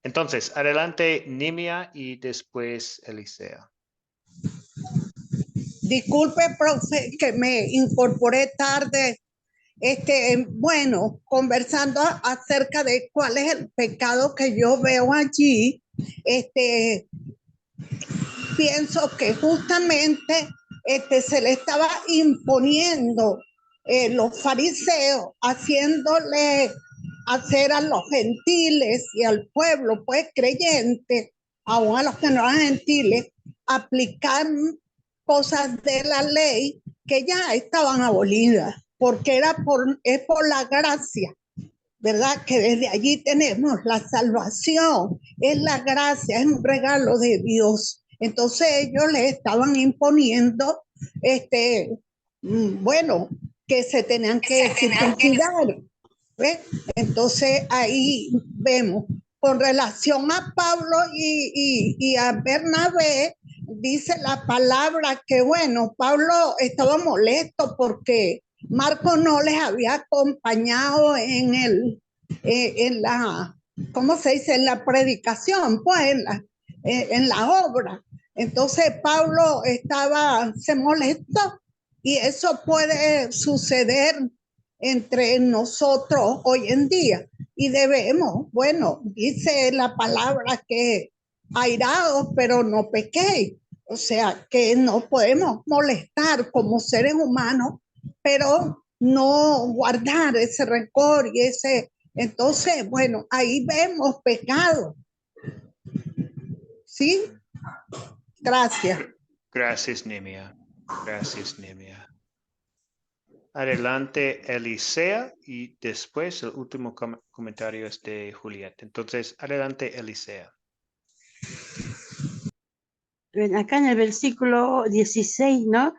Entonces, adelante Nimia y después Elisea. Disculpe, profe, que me incorporé tarde. Bueno, conversando acerca de cuál es el pecado que yo veo allí, pienso que justamente se le estaba imponiendo los fariseos, haciéndole hacer a los gentiles y al pueblo, pues creyente, aún a los que no eran gentiles, aplicar cosas de la ley que ya estaban abolidas, porque es por la gracia, ¿verdad? Que desde allí tenemos la salvación, es la gracia, es un regalo de Dios. Entonces ellos le estaban imponiendo, bueno, que se tenían que circuncidar. ¿Ves? Entonces ahí vemos, con relación a Pablo y a Bernabé, dice la palabra que, bueno, Pablo estaba molesto porque Marco no les había acompañado en la, ¿cómo se dice? En la predicación, pues en la obra. Entonces Pablo se molestó y eso puede suceder entre nosotros hoy en día. Y debemos, bueno, dice la palabra que airados, pero no pequéis. O sea, que no podemos molestar como seres humanos, pero no guardar ese rencor y ese... Entonces, bueno, ahí vemos pecado. ¿Sí? Gracias. Gracias, Nimia. Gracias, Nimia. Adelante, Elisea, y después el último comentario es de Julieta. Entonces, adelante, Elisea. Acá en el versículo 16, ¿no?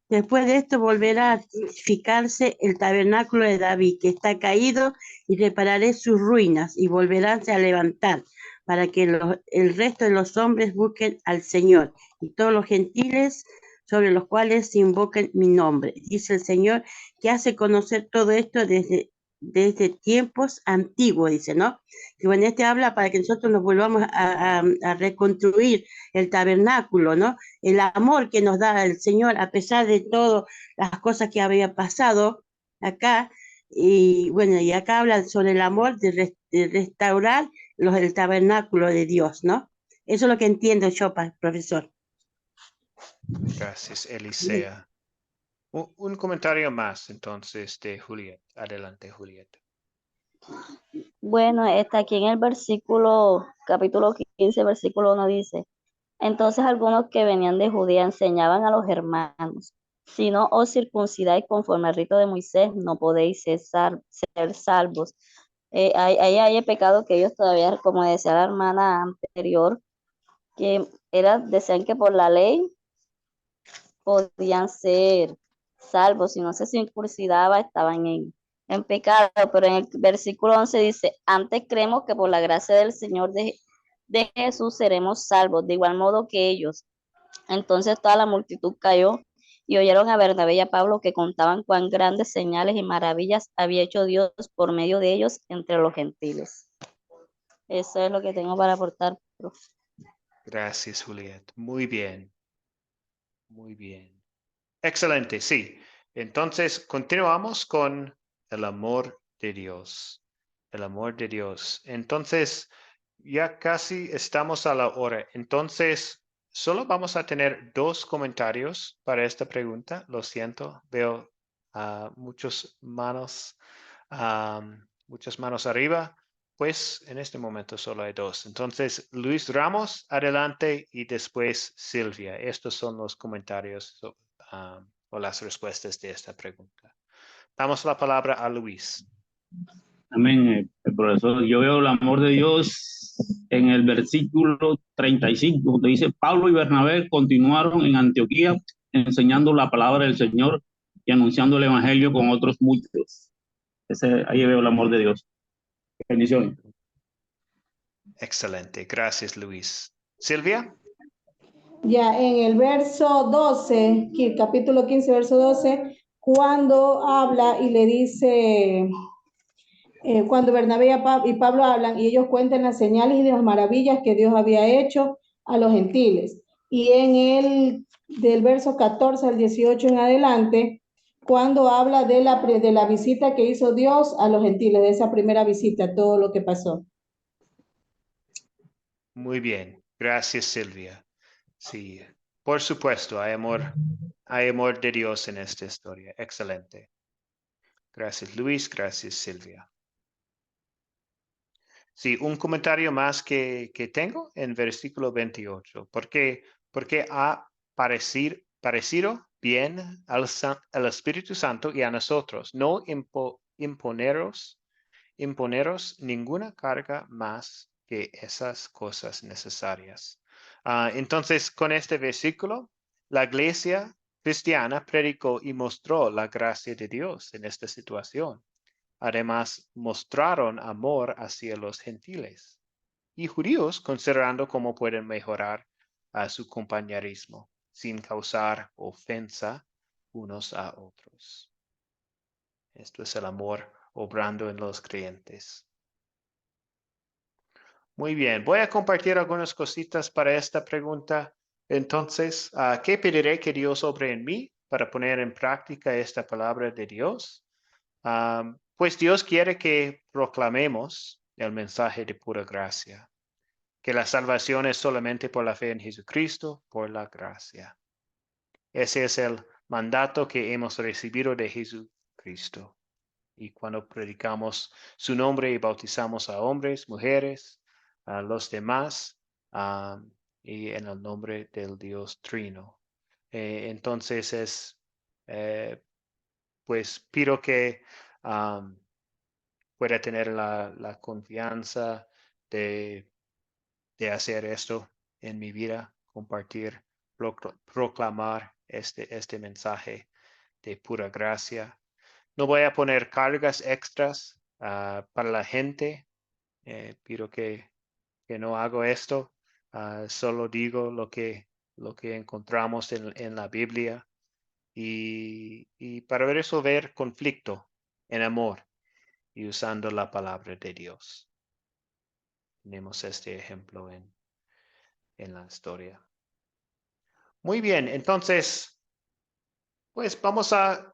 Después de esto volverá a edificarse el tabernáculo de David, que está caído, y repararé sus ruinas, y volverán a levantar, para que el resto de los hombres busquen al Señor, y todos los gentiles sobre los cuales se invoquen mi nombre. Dice el Señor, que hace conocer todo esto desde tiempos antiguos, dice, ¿no? Y bueno, habla para que nosotros nos volvamos a reconstruir el tabernáculo, ¿no? El amor que nos da el Señor a pesar de todas las cosas que había pasado acá. Y bueno, y acá habla sobre el amor de restaurar el tabernáculo de Dios, ¿no? Eso es lo que entiendo yo, profesor. Gracias, Elisea. Un comentario más entonces de Juliet. Adelante, Juliet. Bueno, está aquí en el versículo, capítulo 15, versículo 1 dice, entonces algunos que venían de Judea enseñaban a los hermanos, si no os circuncidáis conforme al rito de Moisés, no podéis ser salvos. Ahí hay el pecado que ellos todavía, como decía la hermana anterior, que decían que por la ley podían ser salvos, si no se circuncidaba estaban en pecado, pero en el versículo 11 dice, antes creemos que por la gracia del Señor de Jesús seremos salvos, de igual modo que ellos. Entonces toda la multitud cayó y oyeron a Bernabé y a Pablo que contaban cuán grandes señales y maravillas había hecho Dios por medio de ellos entre los gentiles. Eso es lo que tengo para aportar, profe. Gracias, Juliet. Muy bien. Muy bien. Excelente, sí. Entonces, continuamos con el amor de Dios. El amor de Dios. Entonces, ya casi estamos a la hora. Entonces, solo vamos a tener 2 comentarios para esta pregunta. Lo siento, veo muchas manos arriba. Pues en este momento solo hay 2. Entonces, Luis Ramos, adelante, y después Silvia. Estos son los comentarios o las respuestas de esta pregunta. Damos la palabra a Luis. Amén, profesor. Yo veo el amor de Dios en el versículo 35, donde dice, Pablo y Bernabé continuaron en Antioquía enseñando la palabra del Señor y anunciando el evangelio con otros muchos. Ahí veo el amor de Dios. Bendiciones. Excelente. Gracias, Luis. Silvia. Ya en el verso 12, capítulo 15, verso 12, cuando habla y le dice, cuando Bernabé y Pablo hablan y ellos cuentan las señales y las maravillas que Dios había hecho a los gentiles. Y en el del verso 14 al 18 en adelante, cuando habla de la visita que hizo Dios a los gentiles, de esa primera visita, todo lo que pasó. Muy bien. Gracias, Silvia. Sí, por supuesto, hay amor de Dios en esta historia. Excelente. Gracias, Luis. Gracias, Silvia. Sí, un comentario más que tengo en versículo 28. Porque ha parecido bien al Espíritu Santo y a nosotros no imponeros ninguna carga más que esas cosas necesarias. Entonces, con este versículo, la iglesia cristiana predicó y mostró la gracia de Dios en esta situación. Además, mostraron amor hacia los gentiles y judíos, considerando cómo pueden mejorar su compañerismo sin causar ofensa unos a otros. Esto es el amor obrando en los creyentes. Muy bien, voy a compartir algunas cositas para esta pregunta. Entonces, ¿qué pediré que Dios obre en mí para poner en práctica esta palabra de Dios? Pues Dios quiere que proclamemos el mensaje de pura gracia, que la salvación es solamente por la fe en Jesucristo, por la gracia. Ese es el mandato que hemos recibido de Jesucristo. Y cuando predicamos su nombre y bautizamos a hombres, mujeres, a los demás, y en el nombre del Dios Trino. Entonces pues pido que pueda tener la confianza de hacer esto en mi vida, compartir, proclamar este mensaje de pura gracia. No voy a poner cargas extras para la gente. Pido que no hago esto. Solo digo lo que encontramos en la Biblia. Y para resolver conflicto en amor y usando la palabra de Dios. Tenemos este ejemplo en la historia. Muy bien, entonces, pues vamos a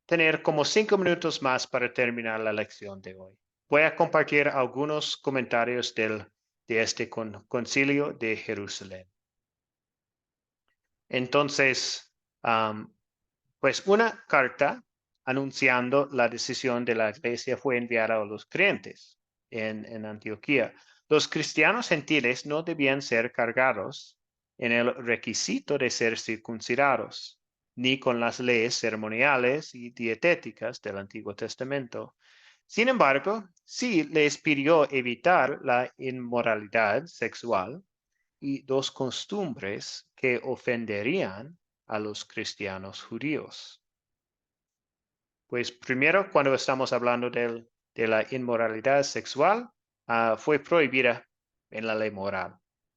tener como 5 minutos más para terminar la lección de hoy. Voy a compartir algunos comentarios de este concilio de Jerusalén. Entonces, Pues una carta anunciando la decisión de la iglesia fue enviada a los creyentes en Antioquía. Los cristianos gentiles no debían ser cargados en el requisito de ser circuncidados, ni con las leyes ceremoniales y dietéticas del Antiguo Testamento. Sin embargo, sí les pidió evitar la inmoralidad sexual y dos costumbres que ofenderían a los cristianos judíos. Pues primero, cuando estamos hablando de la inmoralidad sexual, fue prohibida en la ley moral,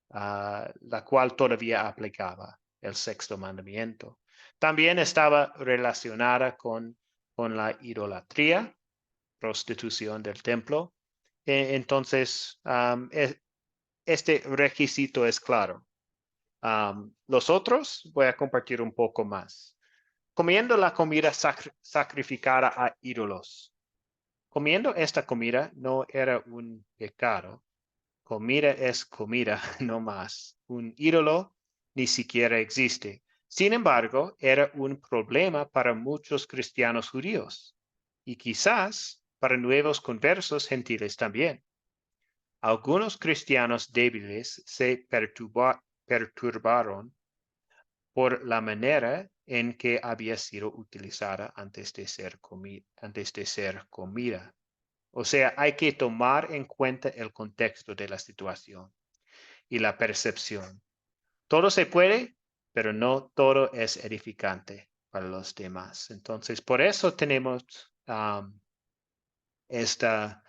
la cual todavía aplicaba el sexto mandamiento. También estaba relacionada con la idolatría, prostitución del templo. Entonces, este requisito es claro. Los otros voy a compartir un poco más. Comiendo la comida sacrificada a ídolos. Comiendo esta comida no era un pecado. Comida es comida, no más. Un ídolo ni siquiera existe. Sin embargo, era un problema para muchos cristianos judíos y quizás para nuevos conversos gentiles también. Algunos cristianos débiles se perturbaron por la manera en que había sido utilizada antes de ser comida. O sea, hay que tomar en cuenta el contexto de la situación y la percepción. Todo se puede, pero no todo es edificante para los demás. Entonces, por eso tenemos esta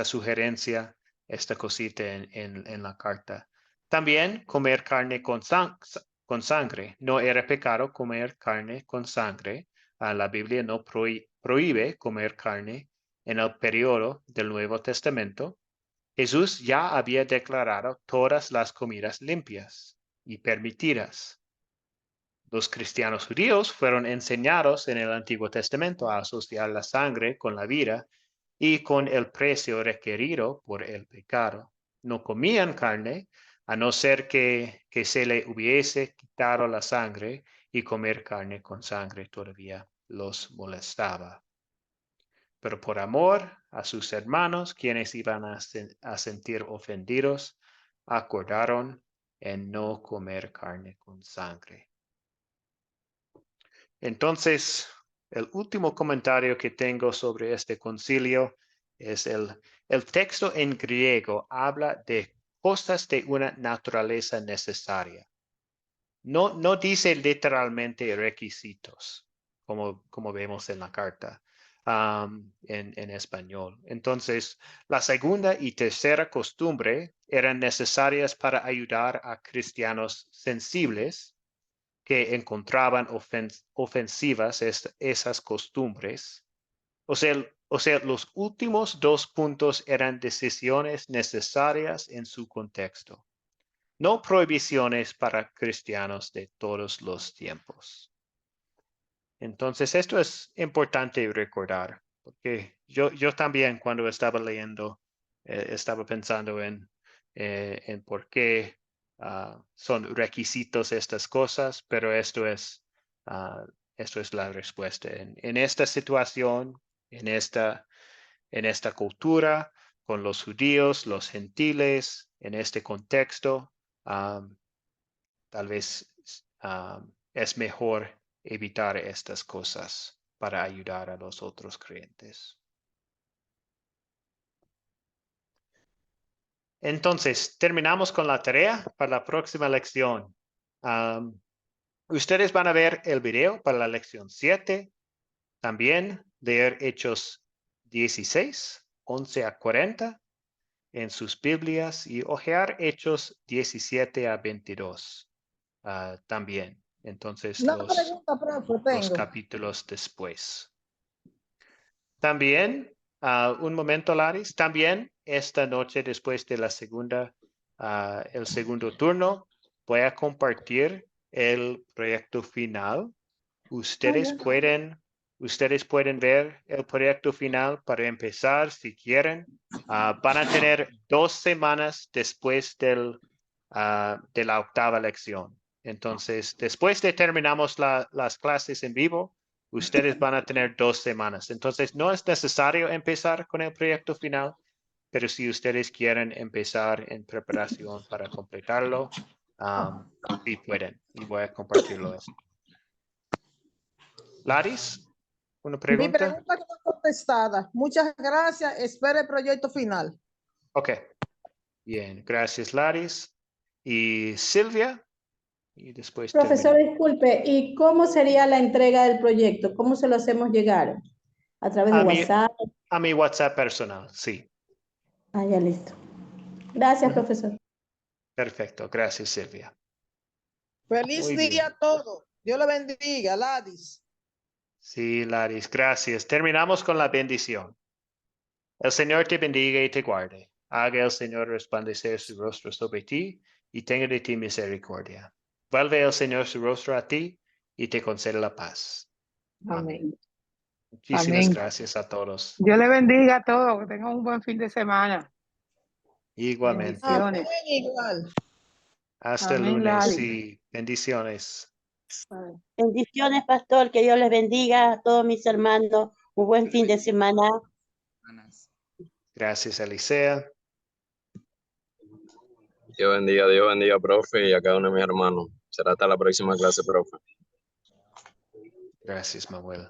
sugerencia, esta cosita en la carta. También comer carne con sangre. No era pecado comer carne con sangre. La Biblia no prohíbe comer carne en el periodo del Nuevo Testamento. Jesús ya había declarado todas las comidas limpias y permitidas. Los cristianos judíos fueron enseñados en el Antiguo Testamento a asociar la sangre con la vida y con el precio requerido por el pecado. No comían carne, a no ser que se le hubiese quitado la sangre, y comer carne con sangre todavía los molestaba. Pero por amor a sus hermanos, quienes iban a sentir ofendidos, acordaron en no comer carne con sangre. Entonces, el último comentario que tengo sobre este concilio es el texto en griego habla de cosas de una naturaleza necesaria. No dice literalmente requisitos, como vemos en la carta en español. Entonces, la segunda y tercera costumbre eran necesarias para ayudar a cristianos sensibles que encontraban ofensivas esas costumbres. O sea, los últimos dos puntos eran decisiones necesarias en su contexto, no prohibiciones para cristianos de todos los tiempos. Entonces, esto es importante recordar, porque yo también cuando estaba leyendo, estaba pensando en por qué son requisitos estas cosas, pero esto es la respuesta. En esta situación, en esta cultura, con los judíos, los gentiles, en este contexto, tal vez es mejor evitar estas cosas para ayudar a los otros creyentes. Entonces, terminamos con la tarea para la próxima lección. Ustedes van a ver el video para la lección 7. También leer Hechos 16, 11 a 40 en sus Biblias y hojear Hechos 17 a 22 también. Entonces, Una pregunta, profe, los tengo. capítulos después. También, un momento, Laris, también esta noche después de el segundo turno, voy a compartir el proyecto final. Ustedes pueden ver el proyecto final para empezar si quieren. Van a tener 2 semanas después de la octava lección. Entonces, después de terminamos las clases en vivo, ustedes van a tener 2 semanas. Entonces, no es necesario empezar con el proyecto final, pero si ustedes quieren empezar en preparación para completarlo, sí pueden. Y voy a compartirlo. Laris, ¿una Mi pregunta? pregunta quedó contestada. Muchas gracias. Espero el proyecto final. Ok. Bien, gracias, Laris. Y Silvia. Y después Profesor, termino. disculpe, ¿y cómo sería la entrega del proyecto? ¿Cómo se lo hacemos llegar? ¿A través de WhatsApp? A mi WhatsApp personal, sí. Ah, ya listo. Gracias, profesor. Perfecto, gracias, Silvia. Feliz Muy día bien. a todos. Dios le bendiga, Ladis. Sí, Laris, gracias. Terminamos con la bendición. El Señor te bendiga y te guarde. Haga el Señor resplandecer su rostro sobre ti y tenga de ti misericordia. Vuelve el Señor su rostro a ti y te conceda la paz. Amén. Muchísimas Amén. gracias a todos. Dios le bendiga a todos, que tengan un buen fin de semana. Igualmente. Amén, Bendiciones. igual. Hasta el Amén, lunes. Lali. Sí, bendiciones. Bendiciones, pastor, que Dios les bendiga a todos mis hermanos. Un buen fin de semana. Gracias, Elisea. Dios bendiga, profe, y a cada uno de mis hermanos. Será hasta la próxima clase, profe. Gracias, Manuel.